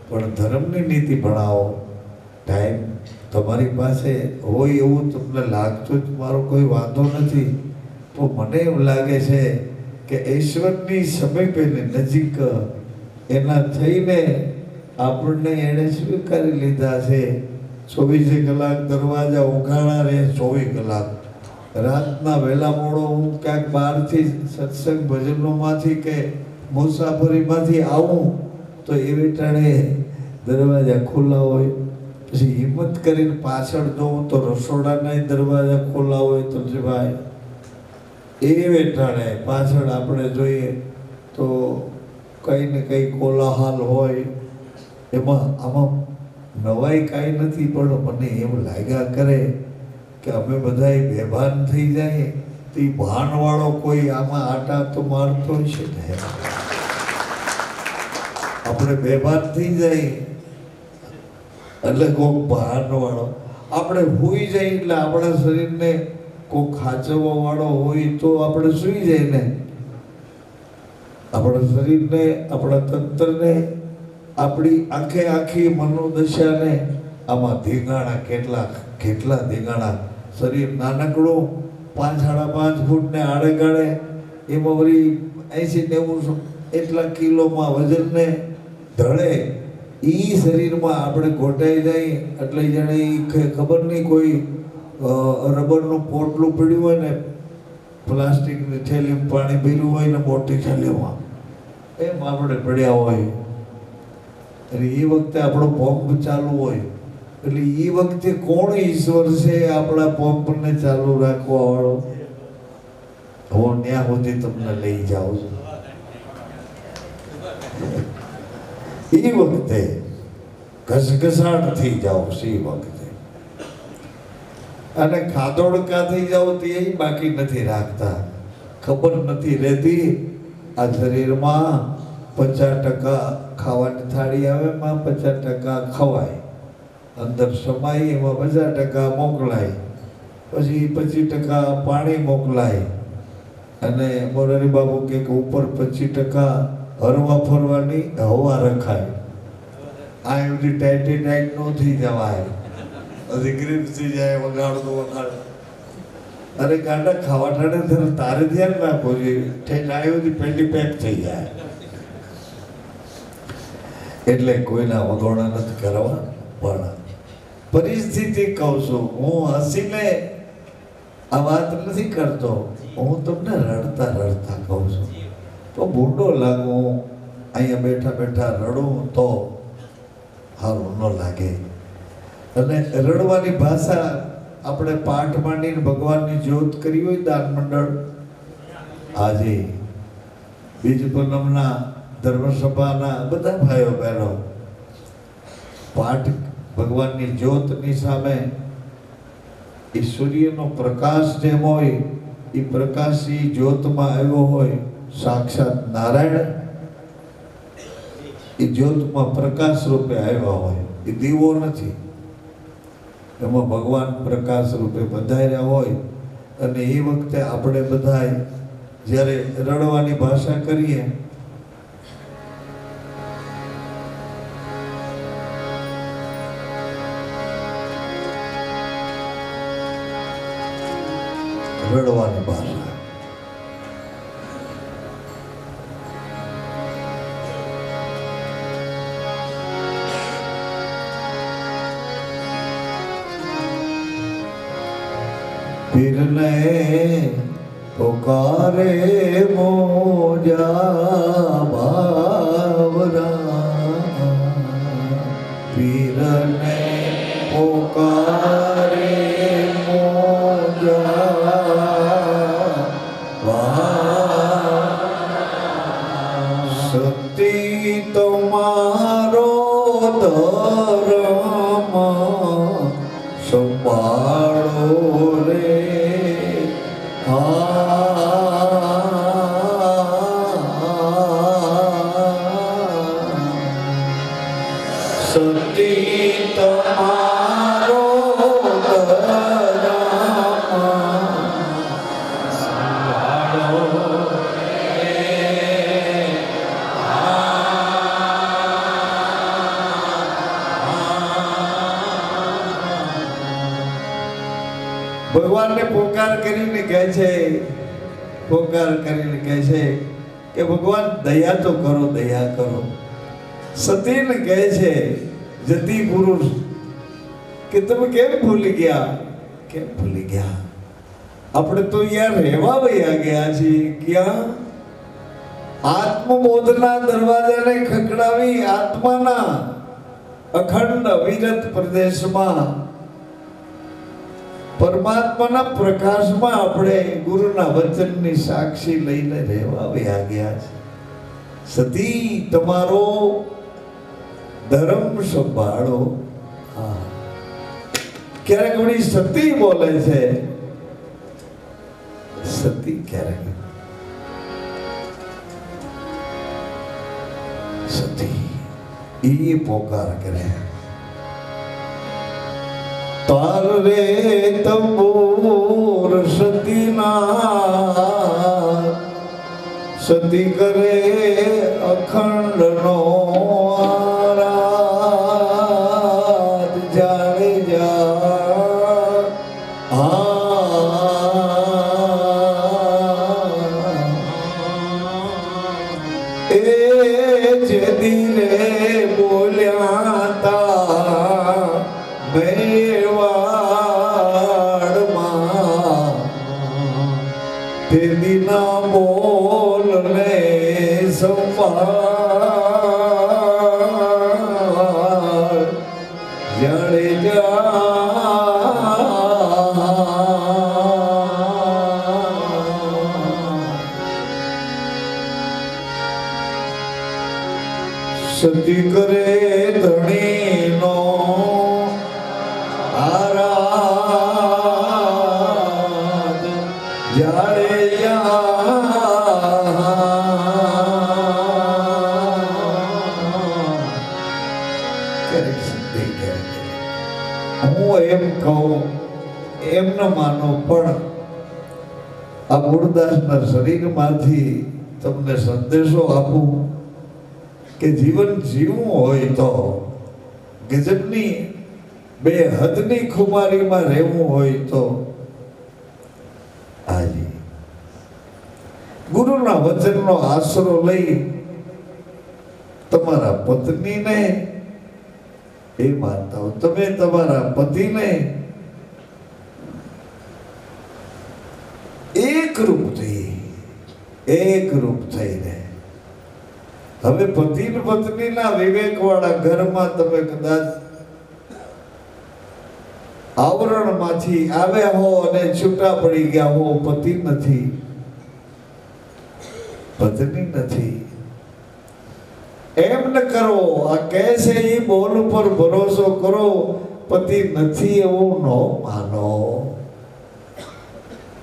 પણ ધર્મની નીતિ ભણાવો. ટાઈમ તમારી પાસે હોય એવું તમને લાગતું જ મારો કોઈ વાંધો નથી. તો મને એમ લાગે છે કે ઈશ્વરની સમીપેની નજીક એના થઈને આપણને એણે સ્વીકારી લીધા છે. 24 કલાક દરવાજા ઉઘાડા રહે, 24 કલાક. રાતના વહેલા મોડો હું ક્યાંક બહારથી સત્સંગ ભજનોમાંથી કે મુસાફરીમાંથી આવું તો એવી ટાણે દરવાજા ખુલ્લા હોય. પછી હિંમત કરીને પાછળ જોઉં તો રસોડાના દરવાજા ખુલ્લા હોય. તુલસીભાઈ એ વેઠાણે પાછળ આપણે જોઈએ તો કંઈ ને કંઈ કોલાહલ હોય. એમાં આમાં નવાઈ કાંઈ નથી, પણ મને એમ લાગ્યા કરે કે અમે બધા બેભાન થઈ જાય તો એ ભાનવાળો કોઈ આમાં આટા તો મારતો છે ને. આપણે બેભાન થઈ જાય એટલે કોઈક ભાનવાળો, આપણે સૂઈ જાય એટલે આપણા શરીરને કોઈ ખાચવવા વાળો હોય તો આપણે સૂઈ જાય ને. આપણા શરીરને, આપણા તંત્રને, આપણી આખી મનોદશાને આમાં ધીંગાણા કેટલા ધીંગાણા. શરીર નાનકડું 5-5.5 ફૂટને આડે ગાળે, એમાં વળી 80-90 એટલા કિલોમાં વજનને ધડે એ શરીરમાં આપણે ઘોટાઈ જાય એટલે જાણે એ ખબર નહીં કોઈ રબરનું પોટલું પડ્યું હોય ને, પ્લાસ્ટિકની થેલીમાં પાણી પીલું હોય ને મોટી થેલીમાં, એમ આપણે પડ્યા હોય. એટલે એ વખતે આપણો પંપ ચાલુ હોય એટલે એ વખતે કોણ ઈશ્વર છે આપણા પંપને ચાલુ રાખવા વાળો? હું ત્યાં સુધી તમને લઈ જાઉં છું. એ વખતે ઘસઘસાટ થઈ જાઓ એ વખતે, અને ખાધોડકા થઈ જાઓ તે બાકી નથી રાખતા. ખબર નથી રહેતી આ શરીરમાં 50% ખાવાની થાળી આવે, એમાં 50% ખવાય, અંદર સમાય, એમાં 50% મોકલાય, પછી 25% પાણી મોકલાય, અને મોરારી બાબુ કે ઉપર 25% હરવા ફરવાની હવા રખાય. આ એવી ટાઈટ ટાઈટ ન થઈ જવાય, હજી ગ્રીપ થઈ જાય, વગાડતો વગાડ. અરે ગાંડા ખાવા ટાણે તારે ધ્યાન રાખવું જોઈએ, ઠેઠ આવ્યો પહેલી પેક થઈ જાય. એટલે કોઈના વગોણા નથી કરવા, પણ પરિસ્થિતિ કહું છું. હું હસીને આ વાત નથી કરતો, હું તમને રડતા રડતા કહું છું. તો ભૂંડો લાગું, અહીંયા બેઠા બેઠા રડું તો સારું ન લાગે. અને રડવાની ભાષા આપણે પાઠ માંડીને ભગવાનની જ્યોત કરી હોય દાન મંડળ, આજે બીજ પૂનમના ધર્મસભાના બધા ભાઈઓ બહેનો પાઠ ભગવાનની જ્યોતની સામે એ સૂર્યનો પ્રકાશ જેમ હોય એ પ્રકાશ એ જ્યોતમાં આવ્યો હોય, સાક્ષાત નારાયણ એ જ્યોતમાં પ્રકાશ રૂપે આવ્યા હોય, એ દીવો નથી, એમાં ભગવાન પ્રકાશ રૂપે પધાર્યા હોય. અને એ વખતે આપણે બધાય જ્યારે રડવાની ભાષા કરીએ રડવાની ભાષા, પીરને પોકારે મોજા બાવરા, પીરને પોકારે સતી તમારો ધર્મ સંભાળો રે, સતી તમારો ભગવાનને પોકાર કરીને કહે છે, પોકાર કરીને કહે છે કે ભગવાન દયા તો કરો, દયા કરો. સતીને કહે છે જતી પુરુષ કે તમે કેમ ભૂલી ગયા, કેમ ભૂલી ગયા? આપણે તો યાર રહેવા વયા ગયા છીએ. ક્યાં? આત્મબોધના દરવાજાને ખખડાવી આત્માના અખંડ અવિરત પ્રદેશમાં પરમાત્માના પ્રકાશમાં આપણે ગુરુના વચનની સાક્ષી લઈને રહેવા વયા ગયા છે. સતી તમારો ધર્મ સંભાળો. હા, ક્યારેક ઘણી સતી બોલે છે, સતી ક્યારેક સતી એ પોકાર કરે. તાર રે તંબૂર સતીના, સતી કરે અખંડ નો આરાધ, જાણે જા એ જે દિલે બોલ્યા તા મેવાડમાં, તે દિના બોલને સંભાળ. એમ ન માનો, પણ આ મૂળદાસના શરીરમાંથી તમને સંદેશો આપું કે જીવન જીવવું હોય તો ગજબની બે હદની ખુમારીમાં રહેવું હોય તો આજે ગુરુના વચનનો આશરો લઈ તમારા પત્નીને એ માનતા હો, તમે તમારા પતિને એકરૂપ થઈને હવે પતિ પત્નીના વિવેકવાળા ઘરમાં તમે કદાચ આવરણમાંથી આવ્યા હો અને છૂટા પડી ગયા હો, પતિ નથી પત્ની નથી, એમ ન કરો. આ કહે છે એ બોલ ઉપર ભરોસો કરો, પતિ નથી એવું ન માનો.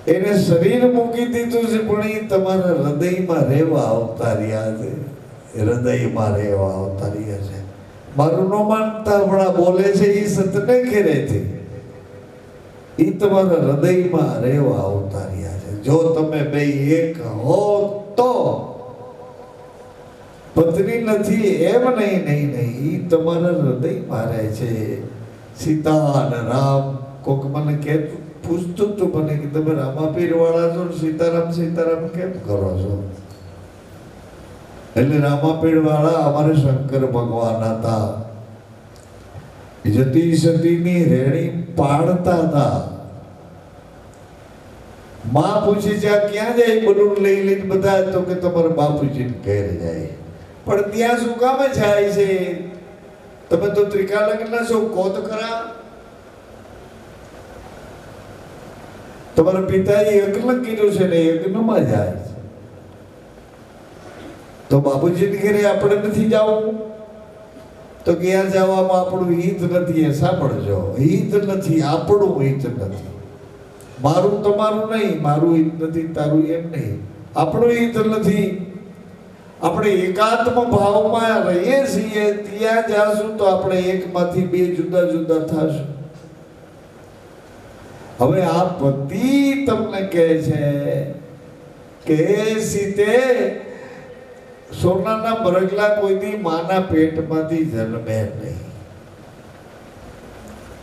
એને શરીર મૂકી દીધું છે પણ એ તમારા હૃદયમાં રહેવા આવતા રહ્યા છે, હૃદયમાં રહેવા આવતા રહ્યા છે. મારું ન માનતા હમણાં બોલે છે એ સતને ખેરેથી, એ તમારા હૃદયમાં રહેવા આવતા રહ્યા છે. જો તમે બે એક હો તો પત્ની નથી એમ નહીં, એ તમારા હૃદયમાં રહે છે. સીતા અને રામ, કોક મને કહેતું પૂછતું તું મને કે તમે રામાપીર વાળા છો, સીતારામ કેમ કરો છો? એટલે રામાપીર વાળા અમારે શંકર ભગવાન હતા, જતી સતીની રેણી પાડતા હતા. માં પૂછે છે આ ક્યાં જાય બધું લઈ લઈને, બધા તો કે તમારા બાપુજી ઘેર જાય. પણ ત્યાં શું કામે જાય છે? તમે તો ત્રિકાલગ્ન છો, કોત ખરા. તમારા પિતાએ યજ્ઞ કીધું છે ને યજ્ઞમાં જાય છે, તો બાપુજીને ઘરે આપણે નથી જવું? તો ક્યાં જવામાં આપણું હિત નથી. સાંભળજો, હિત નથી, આપણું હિત નથી. મારું તમારું નહીં, મારું હિત નથી, તારું એમ નહીં, આપણું હિત નથી. આપણે એકાત્મ ભાવમાં રહીએ છીએ, ત્યાં જાશું તો આપણે એકમાંથી બે જુદા જુદા થશું. હવે આ પતિ તમને કહે છે કે સીતે સોનાના મરગલા કોઈની માના પેટમાંથી જન્મે નહીં.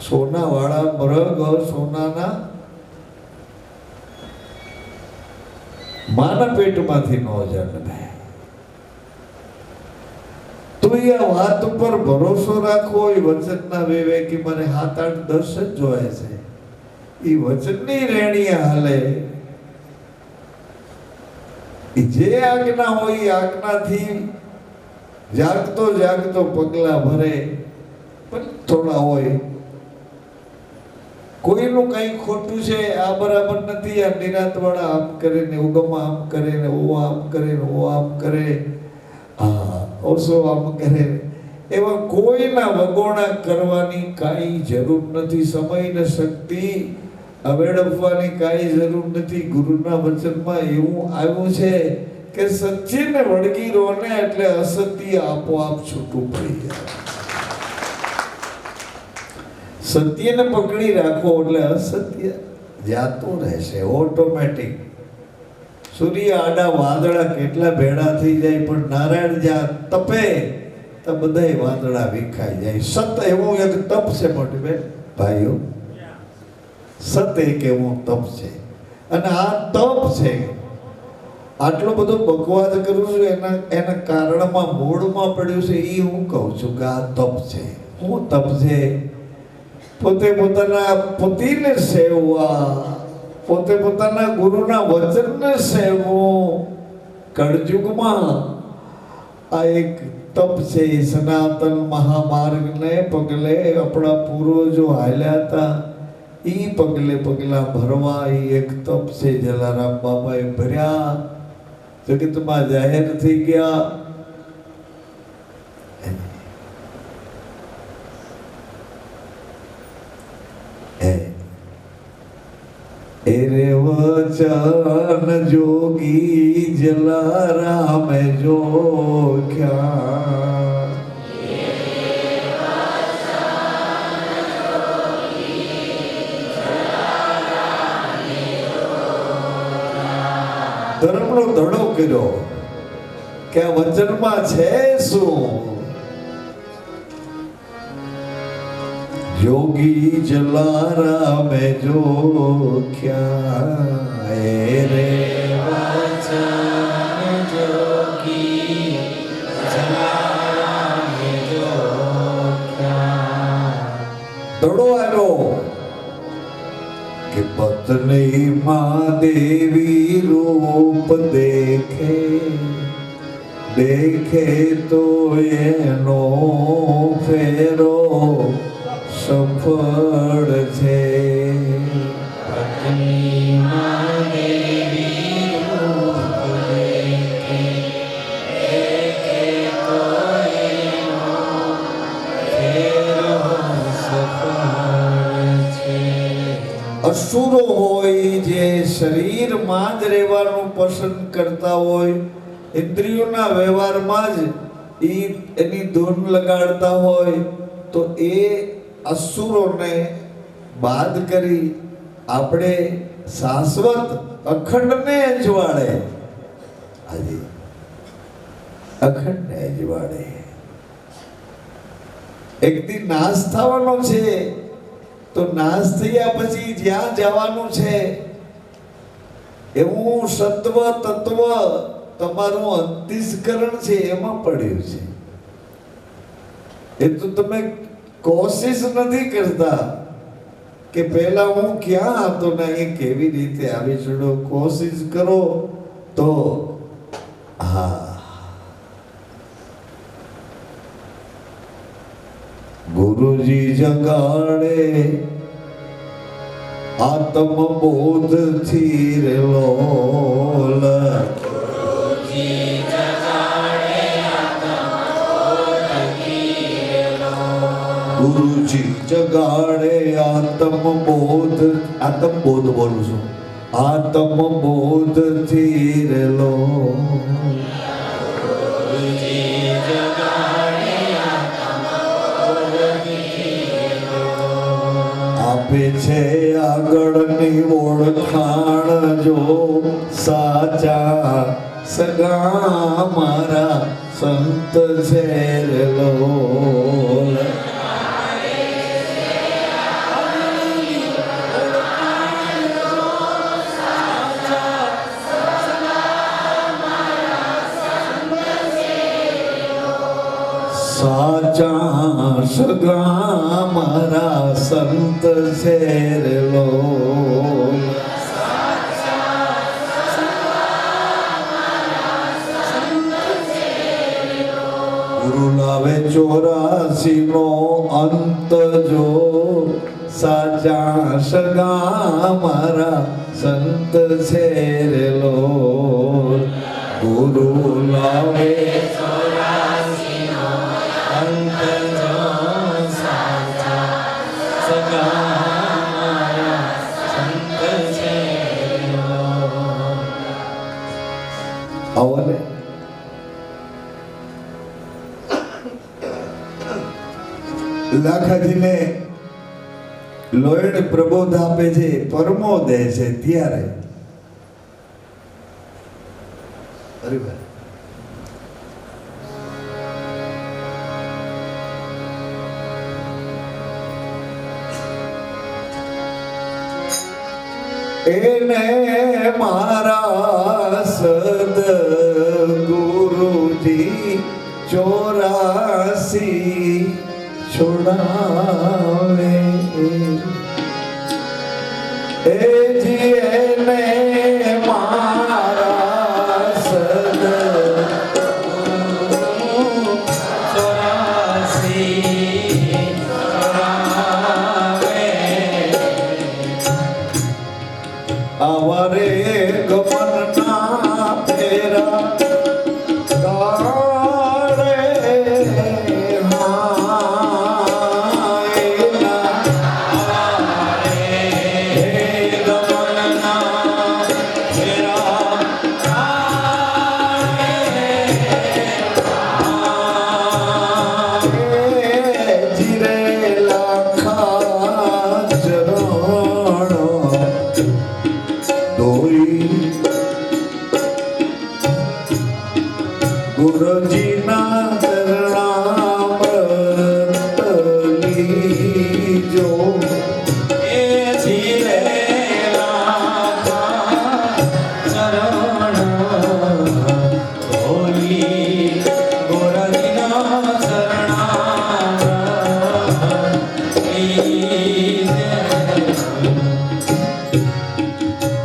સોના વાળા મરગ સોનાના માના પેટમાંથી ન જન્મે. તો એ વાત ઉપર ભરોસો રાખવો. એ વચનના વિવેકી મને 7, 8, 10 જ જોયે છે. એ વચનની રેણી હાલે, જે આજ્ઞા હોય એ આજ્ઞાથી જાગતો પગલા ભરે. પણ થોડા હોય, કોઈનું કઈ ખોટું છે, આ બરાબર નથી, આ નિરાંત વાળા આમ કરે ને ઉગમ આમ કરે ને ઓ આમ કરે ને ઓ આમ કરે, ઓસો આમ કરે, એવા કોઈના વગોણા કરવાની કાંઈ જરૂર નથી. સમય ને શક્તિ અવેડવવાની કાંઈ જરૂર નથી. ગુરુના વચનમાં એવું આવ્યું છે કે સચ્ચીને વળગી રહો ને એટલે અસત્ય આપોઆપ છૂટું પડી જાય. સત્યને પકડી રાખો એટલે અસત્ય જાતું રહેશે ઓટોમેટિક. સૂર્ય આડા વાદળા કેટલા ભેડા થઈ જાય, પણ નારાયણ જ્યાં તપે તો બધાય વાદળા વિખાઈ જાય. સત એવું એક તપ છે મોટી બેન ભાઈઓ, સત એક એવું તપ છે. અને આ તપ છે, આટલો બધો બકવાસ કરું છું એના કારણમાં મૂળમાં પડ્યું છે. એ હું કહું છું કે આ તપ છે. શું તપ છે? પોતે પોતાના પતિને સેવવા, પોતે પોતાના ગુરુના વચનને સેવવું. કળયુગમાં આ એક તપ છે. સનાતન મહામાર્ગને પગલે આપણા પૂર્વજો હાલ્યા હતા, એ પગલે પગલા ભરવા એ એક તપ છે. જલારામ બાબાએ ભર્યા, જગતમાં જાહેર થઈ ગયા. એરે વચન જોગી જલારામ જોખ્યા, ધર્મનો ધડો કર્યો કે આ વચનમાં છે શું? જોગી જલારામે જોખ્યા રે વચન જોગી જલારામે જોખ્યા. ધડો આવ્યો કે પત્ની માં દેવી રૂપ દેખે દેખે તો એનો ફેરો સફળ છે. પત્નીમાં દેવી રૂપ દેખે દેખે તો એનો ફેરો સફળ છે. અસુરો હોય જે શરીરમાં જ રહેવાનું પસંદ કરતા હોય, ઇન્દ્રિયોના વ્યવહારમાં જ એની ધૂન લગાડતા હોય, તો એ અસુરોને બાદ કરી આપણે શાશ્વત અખંડને અજવાળે, આજે અખંડને અજવાળે એક દી નાશ થવાનો છે. તો નાશ થયા પછી જ્યાં જવાનું છે એવું સત્વ તત્વ તમારું અંતઃકરણ છે એમાં પડ્યું છે. એ તો તમે કોશિશ નથી કરતા કે પહેલા હું ક્યાં હતો ને એ કેવી રીતે આવી ચડો. કોશિશ કરો તો હા, ગુરુજી જગાડે આત્મ બોધ થી લોલ. ગુરુજી જગાડે આત્મબોધથી લોલ. ગુરુજી જગાડે આત્મ બોધ બોલું છું, આત્મ બોધ થી લોલ. ગુરુજી જગાડે આત્મબોધથી લોલ. આપે છે આગળની ઓળખાણ જો સાચા સગા મારા સંત છે લોલ. સાચા સગા મારા સંત છે લોલ. ગુરુ લાવે 84 નો અંત જો સાચા સગા મારા સંત છે લોલ. ગુરુ લાવે અંત જો સાચા સગા મારા સંત છે લોલ. આવો ને લાખાજીને લોયડ પ્રબોધ આપે છે, પરમો દે છે ત્યારે બરાબર એને મારા સદ ગુરુજી 84 છોડાવે. એ જીને મારા સદ 84 આવરે ગમનના ફેરા ગાળે ગમનના ફેરા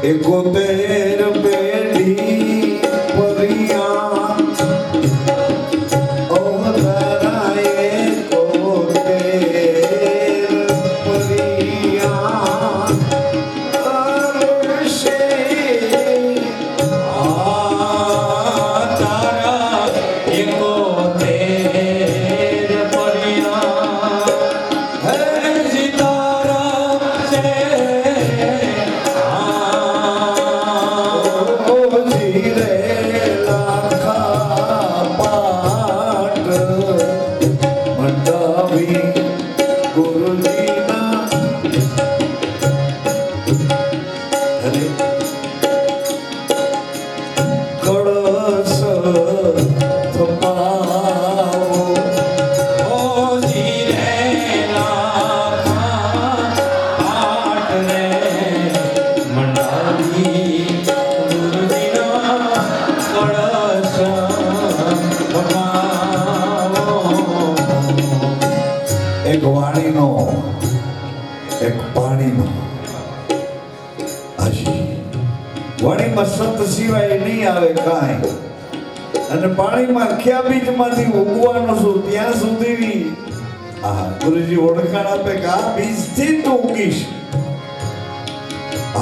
71 પેઢી પરિયા અવતારાએ 71 પરિયા અરશે તારા 71 પરિયા હે સીતારામ છે જીરે લાખા પાટ મંડાવી ગુરુજીના અરે કળશ થપાવો ઓ જીરે લાખા પાટ રે મંડાવી ગુરુજીના કળશ ભમાવો. એક વાણીનો એક પાણીનો હજી વાણીમાં સત સિવાય નહીં આવે કાંઈ અને પાણીમાં ક્યાં બીજમાંથી ઉગવાનું છું ત્યાં સુધી આ ગુરુજી ઓળખાણ આપે કે આ બીજથી તું ઉગીશ,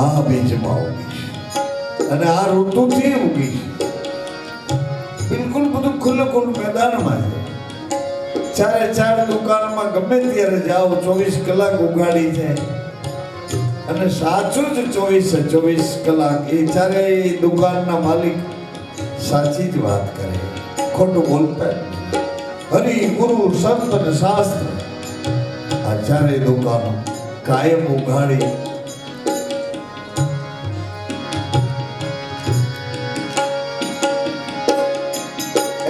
આ બીજમાં ઉગીશ અને આ ઋતુથી ઉગીશ. બિલકુલ બધું ખુલ્લું મેદાનમાં છે. ચારે ચાર દુકાનમાં ગમે ત્યારે જાઓ 24 કલાક ઉગાડી છે અને સાચું જ 24 કલાક એ ચારે દુકાનના માલિક સાચી જ વાત કરે, ખોટું બોલતા નથી. હરિ ગુરુ સંત અને શાસ્ત્ર આ ચારે દુકાનો કાયમ ઉગાડી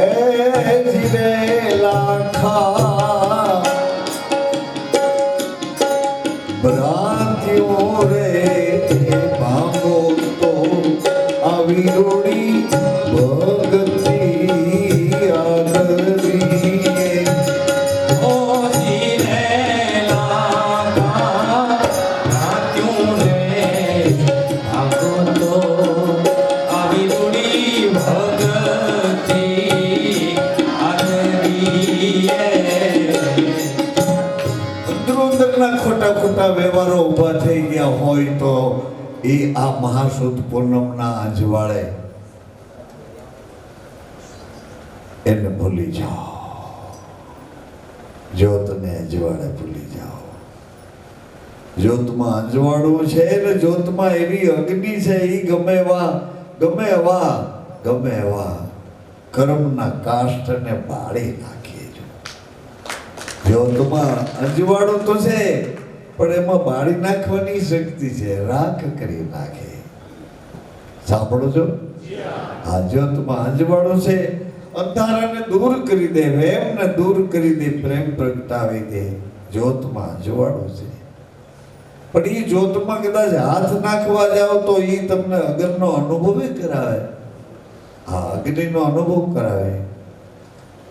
એ જીરે લાખા ભ્રાંતિઓ રે ભાંગો તો આવી રોડી ભગતી આગળીએ ઓ જીરે લાખા રાત્યું રે આગો તો આવી રૂડી ભગતી આદરીએ. અંદરોઅંદરના ખોટા વ્યવહારો ઊભા થઈ ગયા હોય તો એ આ મહાસુદ પૂનમના અજવાળે એને ભૂલી જાઓ, જ્યોતને અજવાળે ભૂલી જાઓ. જ્યોતમાં અજવાળું છે ને જ્યોતમાં એવી અગ્નિ છે એ ગમે એવા કર્મના કાષ્ટને બાળી નાખીએ છો. જ્યોતમાં અજવાળું તો છે પણ એમાં બાળી નાખવાની શક્તિ છે, રાખ કરી નાખે. સાંભળો છો? આ જ્યોતમાં અજવાળું છે, અંધારાને દૂર કરી દે, વેમને દૂર કરી દે, પ્રેમ પ્રગટાવી દે. જ્યોતમાં અજવાળું છે પણ એ જ્યોતમાં કદાચ હાથ નાખવા જાઓ તો એ તમને અગ્નિનો અનુભવ કરાવે. હા, અગ્નિનો અનુભવ કરાવે.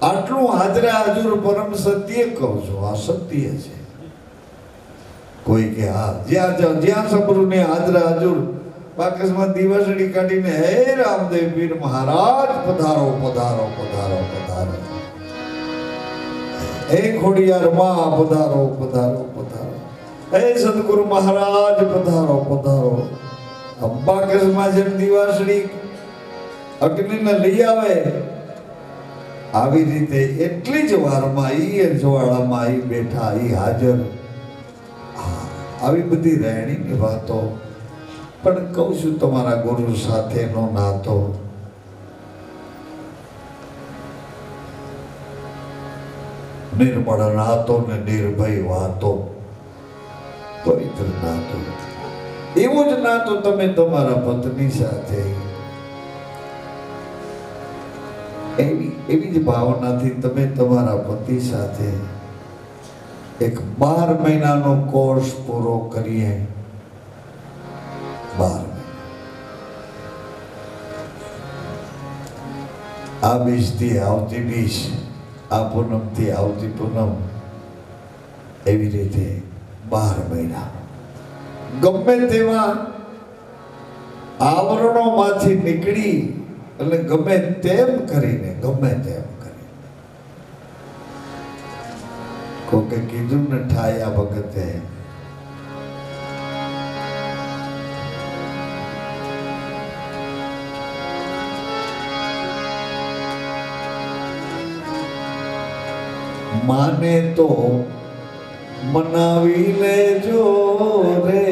આટલું હાજરે હાજર પરમ સત્ય કહું છું, આ સત્ય છે. કોઈ કે હા જ્યાં સબરું ને હાજરે હાજર બાકસમાં દિવસડી કાઢીને હે રામદેવ પીર મહારાજ પધારો પધારો પધારો પધારો, હે ખોડિયાર માં પધારો પધારો પધારો, હે સદગુરુ મહારાજ પધારો પધારો. બાકસમાં જેમ દિવાસળી અગ્નિને લઈ આવે આવી રીતે એટલી જ વારમાં ઈ અજવાળામાં ઈ બેઠા ઈ હાજર. આવી બધી રહેણીની વાતો પણ કહું છું, તમારા ગુરુ સાથેનો નાતો નિર્મળ નાતો ને નિર્ભય વાતો, પવિત્ર નાતો. એવો જ નાતો તમે તમારા પત્ની સાથે એવી જ ભાવનાથી તમે તમારા પતિ સાથે એક 12 મહિનાનો કોર્સ પૂરો કરીએ. 12 આ બીજથી આવતી બીજ, આ પૂનમથી આવતી પૂનમ, એવી રીતે 12 મહિના ગમે તેવા આવરણોમાંથી નીકળી એટલે ગમે તેમ કરીને કોકે કીધું ને ઠાયા વખતે માને તો મનાવી લેજો રે,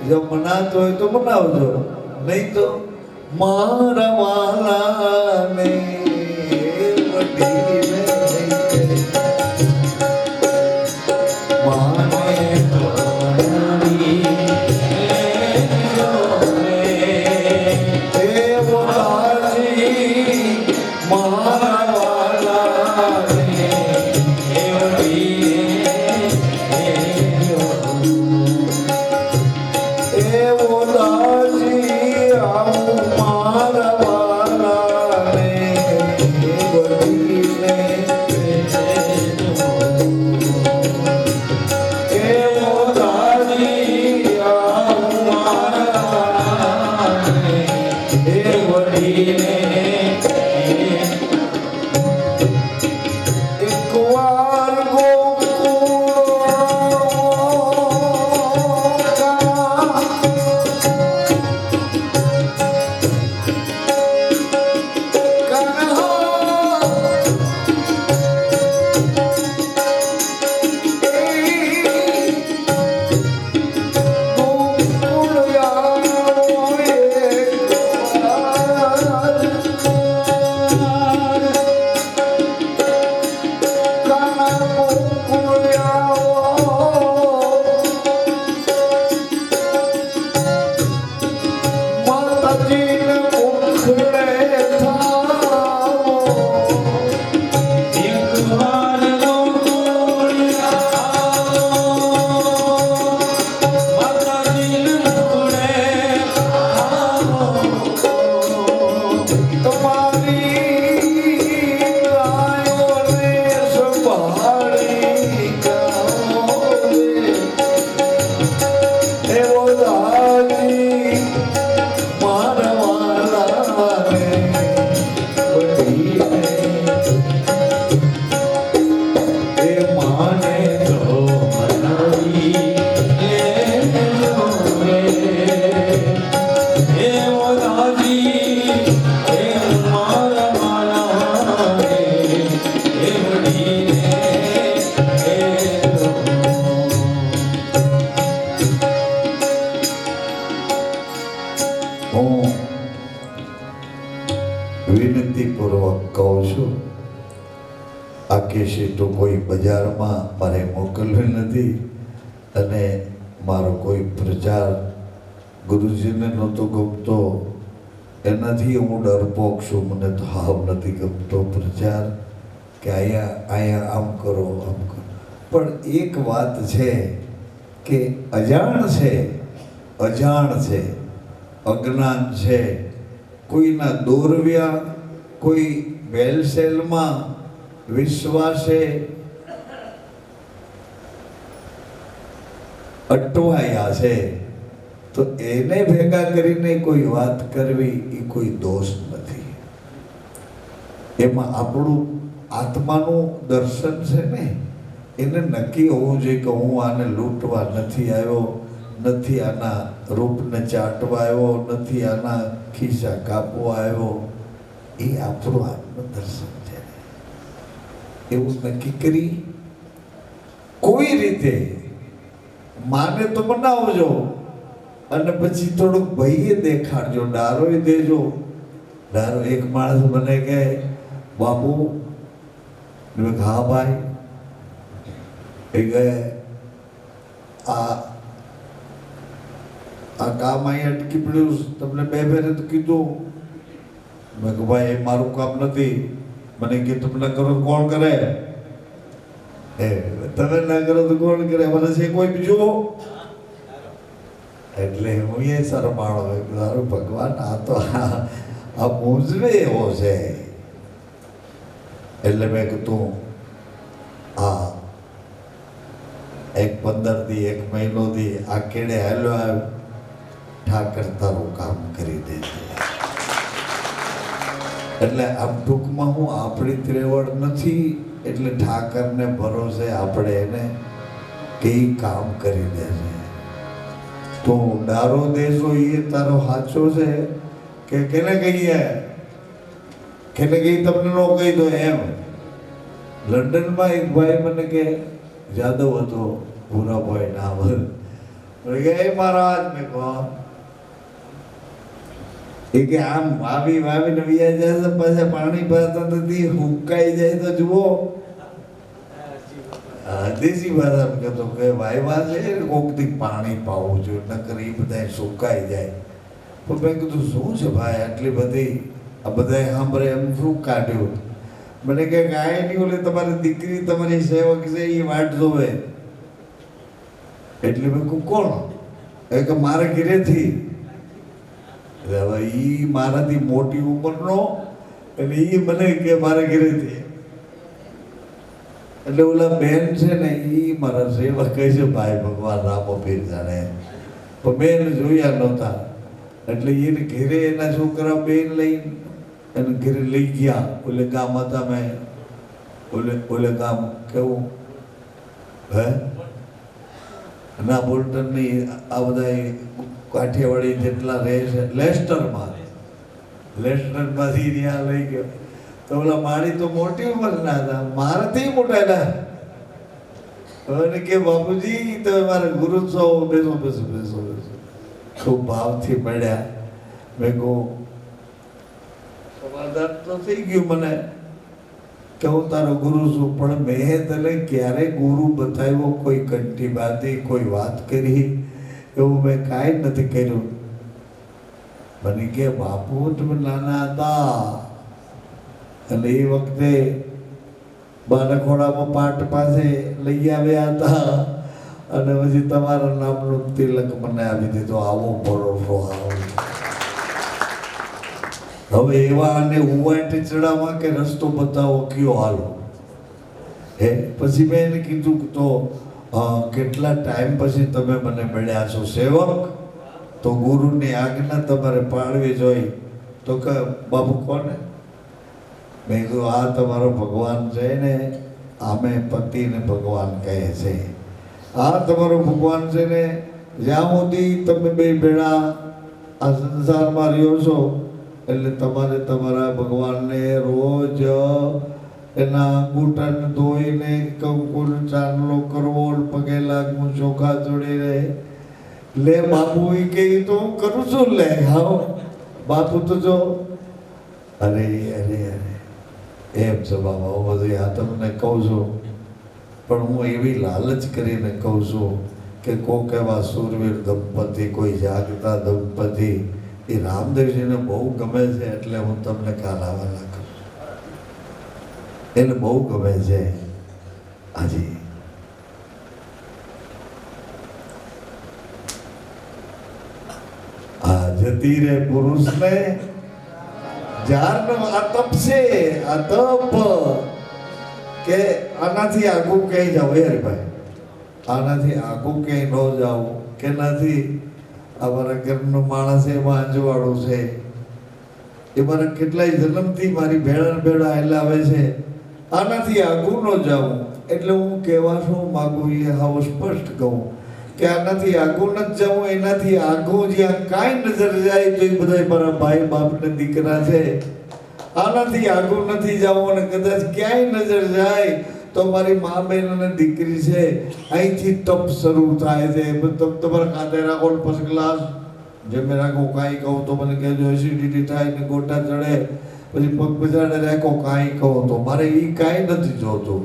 જો મનાતો હોય તો મનાવજો, નહીં તો મારા વાલાને વટીને માને તો મનાવી લેજો રે, એ વાલાજી મારા વાલાને વિનંતીપૂર્વક કહું છું, આ કેસેટ તો કોઈ બજારમાં મારે મોકલવી નથી અને મારો કોઈ પ્રચાર ગુરુજીને નહોતો ગમતો, એનાથી હું ડરપોક છું. મને તો હાવ નથી ગમતો પ્રચાર કે અહીંયા આમ કરો આમ કરો. પણ એક વાત છે કે અજાણ છે, અજ્ઞાન છે, કોઈના દોરવ્યા, કોઈ બેલસેલમાં વિશ્વાસે અટવાયા છે, તો એને ભેગા કરીને કોઈ વાત કરવી એ કોઈ દોષ નથી. એમાં આપણું આત્માનું દર્શન છે ને, એને નક્કી હોવું જોઈએ કે હું આને લૂંટવા નથી આવ્યો, નથી આના રૂપને ચાટવા આવ્યો, નથી આના ખિસ્સા કાપવા આવ્યો. એ આપણું આત્મદર્શન છે. એવું નક્કી કરી કોઈ રીતે માને તો બનાવજો અને પછી થોડુંક ભઈએ દેખાડજો, ડારોય દેજો. ડારો એક માણસ મને કહે બાપુ, હા ભાઈ, એ કહે આ કામ અહીં અટકી પડ્યું, તમને બે ફેરે તો કીધું. મેં કહું ભાઈ એ મારું કામ નથી. મને કે તમે ના કરો તો કોણ કરે? તમે ના કરો તો કોણ કરે? મને છે કોઈ બીજો? એટલે હું એ શરમાળો, તારું ભગવાન આ તો આ મૂંઝવે એવો છે. એટલે મેં કીધું આ એક 15 દી 1 મહિનોથી આ કેડે હાલ્યો આવ્યો, ઠાકર તારું કામ કરી દેજે. એટલે આમ ટૂંકમાં હું આપણી ત્રેવડ નથી, એટલે ઠાકરને ભરોસે આપણે એને કે ઈ કામ કરી દેજે. તો ડારો દેશો એ તારો સાચો છે કે કેને કહીએ, કેને કહી તમને નો કહી દો એમ. લંડનમાં એક ભાઈ મને કે જાદવ હતો પૂરા ભાઈ ના બોલ કે મહારાજ મેં કહો એ કે આમ વાવીને વ્યા જાય છે, પાછા પાણી પાતા નથી, હુકાઈ જાય તો જુઓ. દેશી ભાષામાં કહેતો કે વાયવા છે કોકથી પાણી પાવું જોઈએ, નકર એ બધા સુકાઈ જાય. પણ મેં કીધું શું છે ભાઈ આટલી બધી આ બધા સાંભળે એમ શું કાઢ્યું? મને કે કાંઈ નહીં, ઓલે તમારી દીકરી તમારી સેવક છે એ વાટ જોવે. એટલે મેં કહું કોણ? એ કે મારા ઘરેથી. એટલે હવે એ મારાથી મોટી ઉંમરનો અને એ મને કે મારા ઘરેથી. એટલે ઓલા બેન છે ને એ મારા સેવક કહે છે ભાઈ ભગવાન રામો પીર જાણે. પણ બેન જોયા નહોતા એટલે એને ઘેરે એના છોકરા બેન લઈ એને ઘરે લઈ ગયા. ઓલે ગામ હતા મેં ઓલે ગામ કેવું હે ના બોલ્ટન ની આ બધા કાઠિયાવાડી જેટલા રહે છે લેસ્ટરમાંથી ત્યાં લઈ ગયો. તો ઓલા મારી તો મોટી ઉંમરના હતા, મારાથી મોટા હતા. અને કે બાપુજી તમે મારા ગુરુ છો, બેસો બેસો બેસો બેસો. ખૂબ ભાવથી મળ્યા. મેં કહું સમાધાન તો થઈ ગયું મને કે હું તારો ગુરુ છું, પણ મેં તને ક્યારે ગુરુ બતાવ્યો? કોઈ કંઠી બાંધી, કોઈ વાત કરી, એવું મેં કાંઈ નથી કર્યું. મને કે બાપુ તમે નાના હતા અને એ વખતે બારખોડામાં પાટ પાસે લઈ આવ્યા હતા અને પછી તમારા નામનું તિલક મને આપી દીધો. આવો ભરોસો આવો. હવે એવા અને ઉવાટ ચડાવવા કે રસ્તો બતાવો કયો હાલો હે. પછી મેં એને કીધું તો કેટલા ટાઈમ પછી તમે મને મળ્યા છો સેવક, તો ગુરુની આજ્ઞા તમારે પાળવી જોઈએ. તો કે બાપુ કોને? મેં કીધું આ તમારો ભગવાન છે ને, આમે પતિને ભગવાન કહે છે. આ તમારો ભગવાન છે ને, જ્યાં સુધી તમે બે ભેળા આ સંસારમાં રહ્યો છો એટલે તમારે તમારા ભગવાનને રોજ એના અંગૂઠાને ધોઈને કંકુનો ચાંદલો કરવો, પગે લાગવું, ચોખા જોડી રહે. લે બાપુ એ કે તો હું કરું છું. લે હા બાપુ તો જો અરે અરે અરે એમ છે બાબા. હું બધું આ તમને કહું છું, પણ હું એવી લાલચ કરીને કહું છું કે કોક એવા સુરવીર દંપતી, કોઈ જાગતા દંપતી એ રામદેવજીને બહુ ગમે છે એટલે હું તમને કાલ હવાલા કરું. એને બહુ ગમે છે. હાજી આ જતી રે પુરુષને જારનો આ તપ છે, આ તપ કે આનાથી આગું ક્યાંય જાવ યાર ભાઈ, આનાથી આગું ક્યાંય ન જાવ કે નથી. અમારા ઘરનો માણસ એમાં અંજવાળો છે, એ મારા કેટલાય જન્મથી મારી ભેળા ભેળા હલાવે છે. આનાથી આગું ન જાઉં. એટલે હું કહેવા શું માગું એ હાવ સ્પષ્ટ કહું કે આનાથી આગું નથી જવું. એનાથી આગું જ્યાં કાંઈ નજર જાય તો એ બધા મારા ભાઈ બાપને દીકરા છે. આનાથી આગું નથી જવું અને કદાચ ક્યાંય નજર જાય તો મારી મા બહેન અને દીકરી છે. અહીંથી તપ શરૂ થાય છે. તપ તમારા કાંધે રાખો ફર્સ્ટ ક્લાસ. જે મેં રાખો કાંઈ કહું તો મને કહેજો એસિડિટી થાય ને ગોટા ચડે. પછી પગ પછાડે રાખો કાંઈ કહો તો મારે એ કાંઈ નથી જોતું.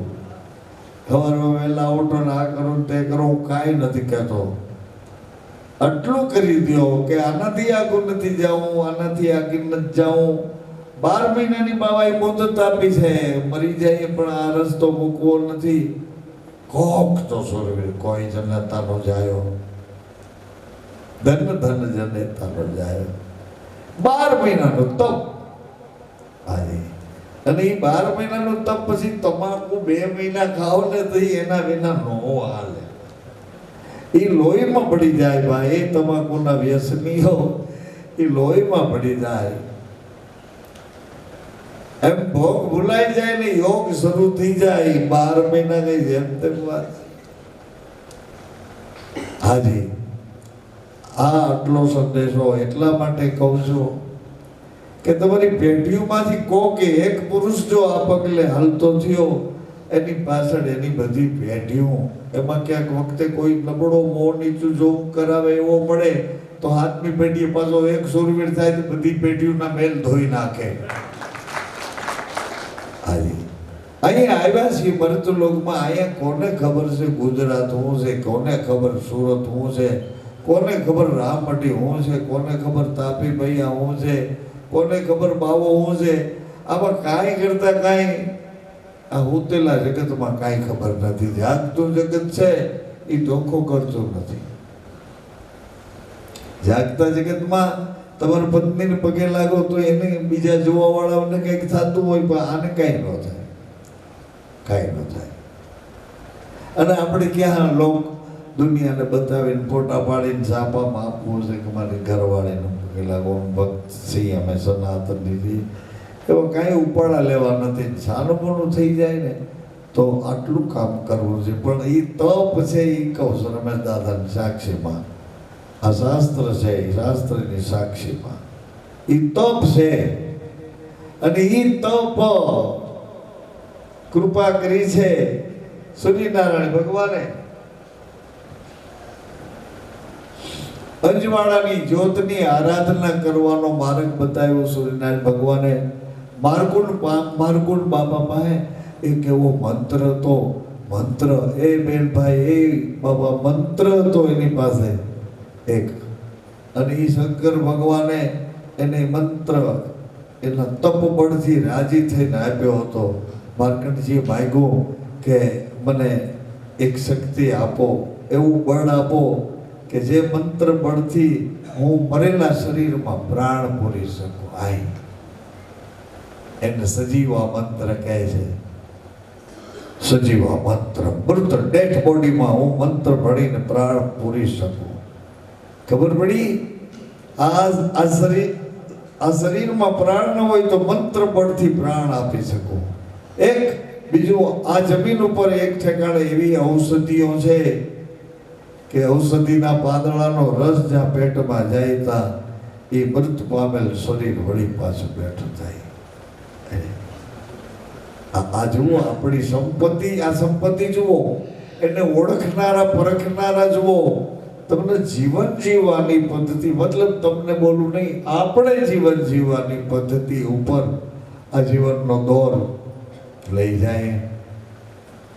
સવારમાં વહેલા ઉઠો ને આ કરો તે કરો, હું કાંઈ નથી કહેતો. આટલું કરી દો કે આનાથી આગળ નથી જાઉં, આનાથી આગળ નથી જાઉં. 12 મહિનાની બાવાએ મુદત આપી છે, મરી જાય પણ આ રસ્તો મૂકવો નથી. કોક તો સુરવીર કોઈ જનતાનો જાયો, ધન ધન જનેતાનો જાયો. 12 મહિનાનો તપ. આજે અને એ 12 મહિનાનું તપ પછી તમાકુ 2 મહિના ખાઓ ને તો એના વિના નો હાલે. એ લોહીમાં પડી જાય ભાઈ. એ તમાકુના વ્યસનીઓ એ લોહીમાં પડી જાય. એમ ભોગ ભૂલાઈ જાય ને યોગ શરૂ થઈ જાય. 12 મહિના કઈ જેમ તેમ વાત. હાજી, આ આટલો સંદેશો એટલા માટે કહું છું કે તમારી પેઢીઓમાંથી કોકે એક પુરુષ જો આ પગલે હાલતો થયો, એની પાછળ એની બધી પેઢીઓ, એમાં ક્યાંક વખતે કોઈ નબળો મોં નીચું જોવું કરાવે એવો મળે તો હાથની પેઢી પાછો એક સુરવીર થાય તો બધી પેઢીઓના મેલ ધોઈ નાખે. હાજી, અહીંયા આવ્યા છીએ મૃતલોકમાં. અહીંયા કોને ખબર છે ગુજરાત શું છે, કોને ખબર સુરત શું છે, કોને ખબર રામમઢી શું છે, કોને ખબર તાપી ભૈયા શું છે, કોને ખબર બાવો શું છે. આમાં કાંઈ કરતા કાંઈ આ ઉતેલા જગતમાં કાંઈ ખબર નથી. જાગતું જગત છે એ ધોખો કરતું નથી. જાગતા જગતમાં તમારા પત્નીને પગે લાગો તો એને બીજા જોવા વાળાઓને કંઈક થતું હોય, પણ આને કાંઈ ન થાય, કાંઈ ન થાય. અને આપણે ક્યાં લોક દુનિયાને બતાવીને ફોટા પાડીને છાપામાં આપવું છે કે મારી ઘરવાળીનું પગે લાગો, ભક્ત છીએ અમે સનાતન દીધી, એવા કાંઈ ઉપાડા લેવા નથી. છાનમોનું થઈ જાય ને તો આટલું કામ કરવું છે. પણ એ તપ છે એ કહું છું રમેશ દાદાની સાક્ષીમાં. આ શાસ્ત્ર છે, એ શાસ્ત્રની સાક્ષીમાં એ તપ છે. અને એ તપ કૃપા કરી છે સૂર્યનારાયણ ભગવાને. અજવાળાની જ્યોતની આરાધના કરવાનો માર્ગ બતાવ્યો સૂર્યનારાયણ ભગવાને. મારકુંડ બાબા પાસે એક એવો મંત્ર હતો. મંત્ર એ બેન ભાઈ, એ બાબા મંત્ર હતો એની પાસે એક. અને એ શંકર ભગવાને એને મંત્ર એના તપ બળથી રાજી થઈને આપ્યો હતો. માર્કંડજીએ માગ્યું કે મને એક શક્તિ આપો, એવું બળ આપો કે જે મંત્ર બળથી હું મરેલા શરીરમાં પ્રાણ પૂરી શકું. આઈ એને સજીવા મંત્ર કહે છે. સજીવા મંત્ર, મૃત ડેડ બોડીમાં હું મંત્ર ભળીને પ્રાણ પૂરી શકું. ખબર પડી? આ શરીરમાં પ્રાણ ન હોય તો મંત્ર બળથી પ્રાણ આપી શકું. એક બીજું, આ જમીન ઉપર એક ઠેકાણે એવી ઔષધિઓ છે કે ઔષધિના પાંદડાનો રસ જ્યાં પેટમાં જાય ત્યાં એ મૃત પામેલ શરીર વળી પાછું બેઠું થાય. આ જુઓ આપણી સંપત્તિ. આ સંપત્તિ જુઓ, એને ઓળખનારા પરખનારા જુઓ. તમને જીવન જીવવાની પદ્ધતિ, મતલબ તમને બોલું નહીં, આપણે જીવન જીવવાની પદ્ધતિ ઉપર આ જીવનનો દોર લઈ જાય.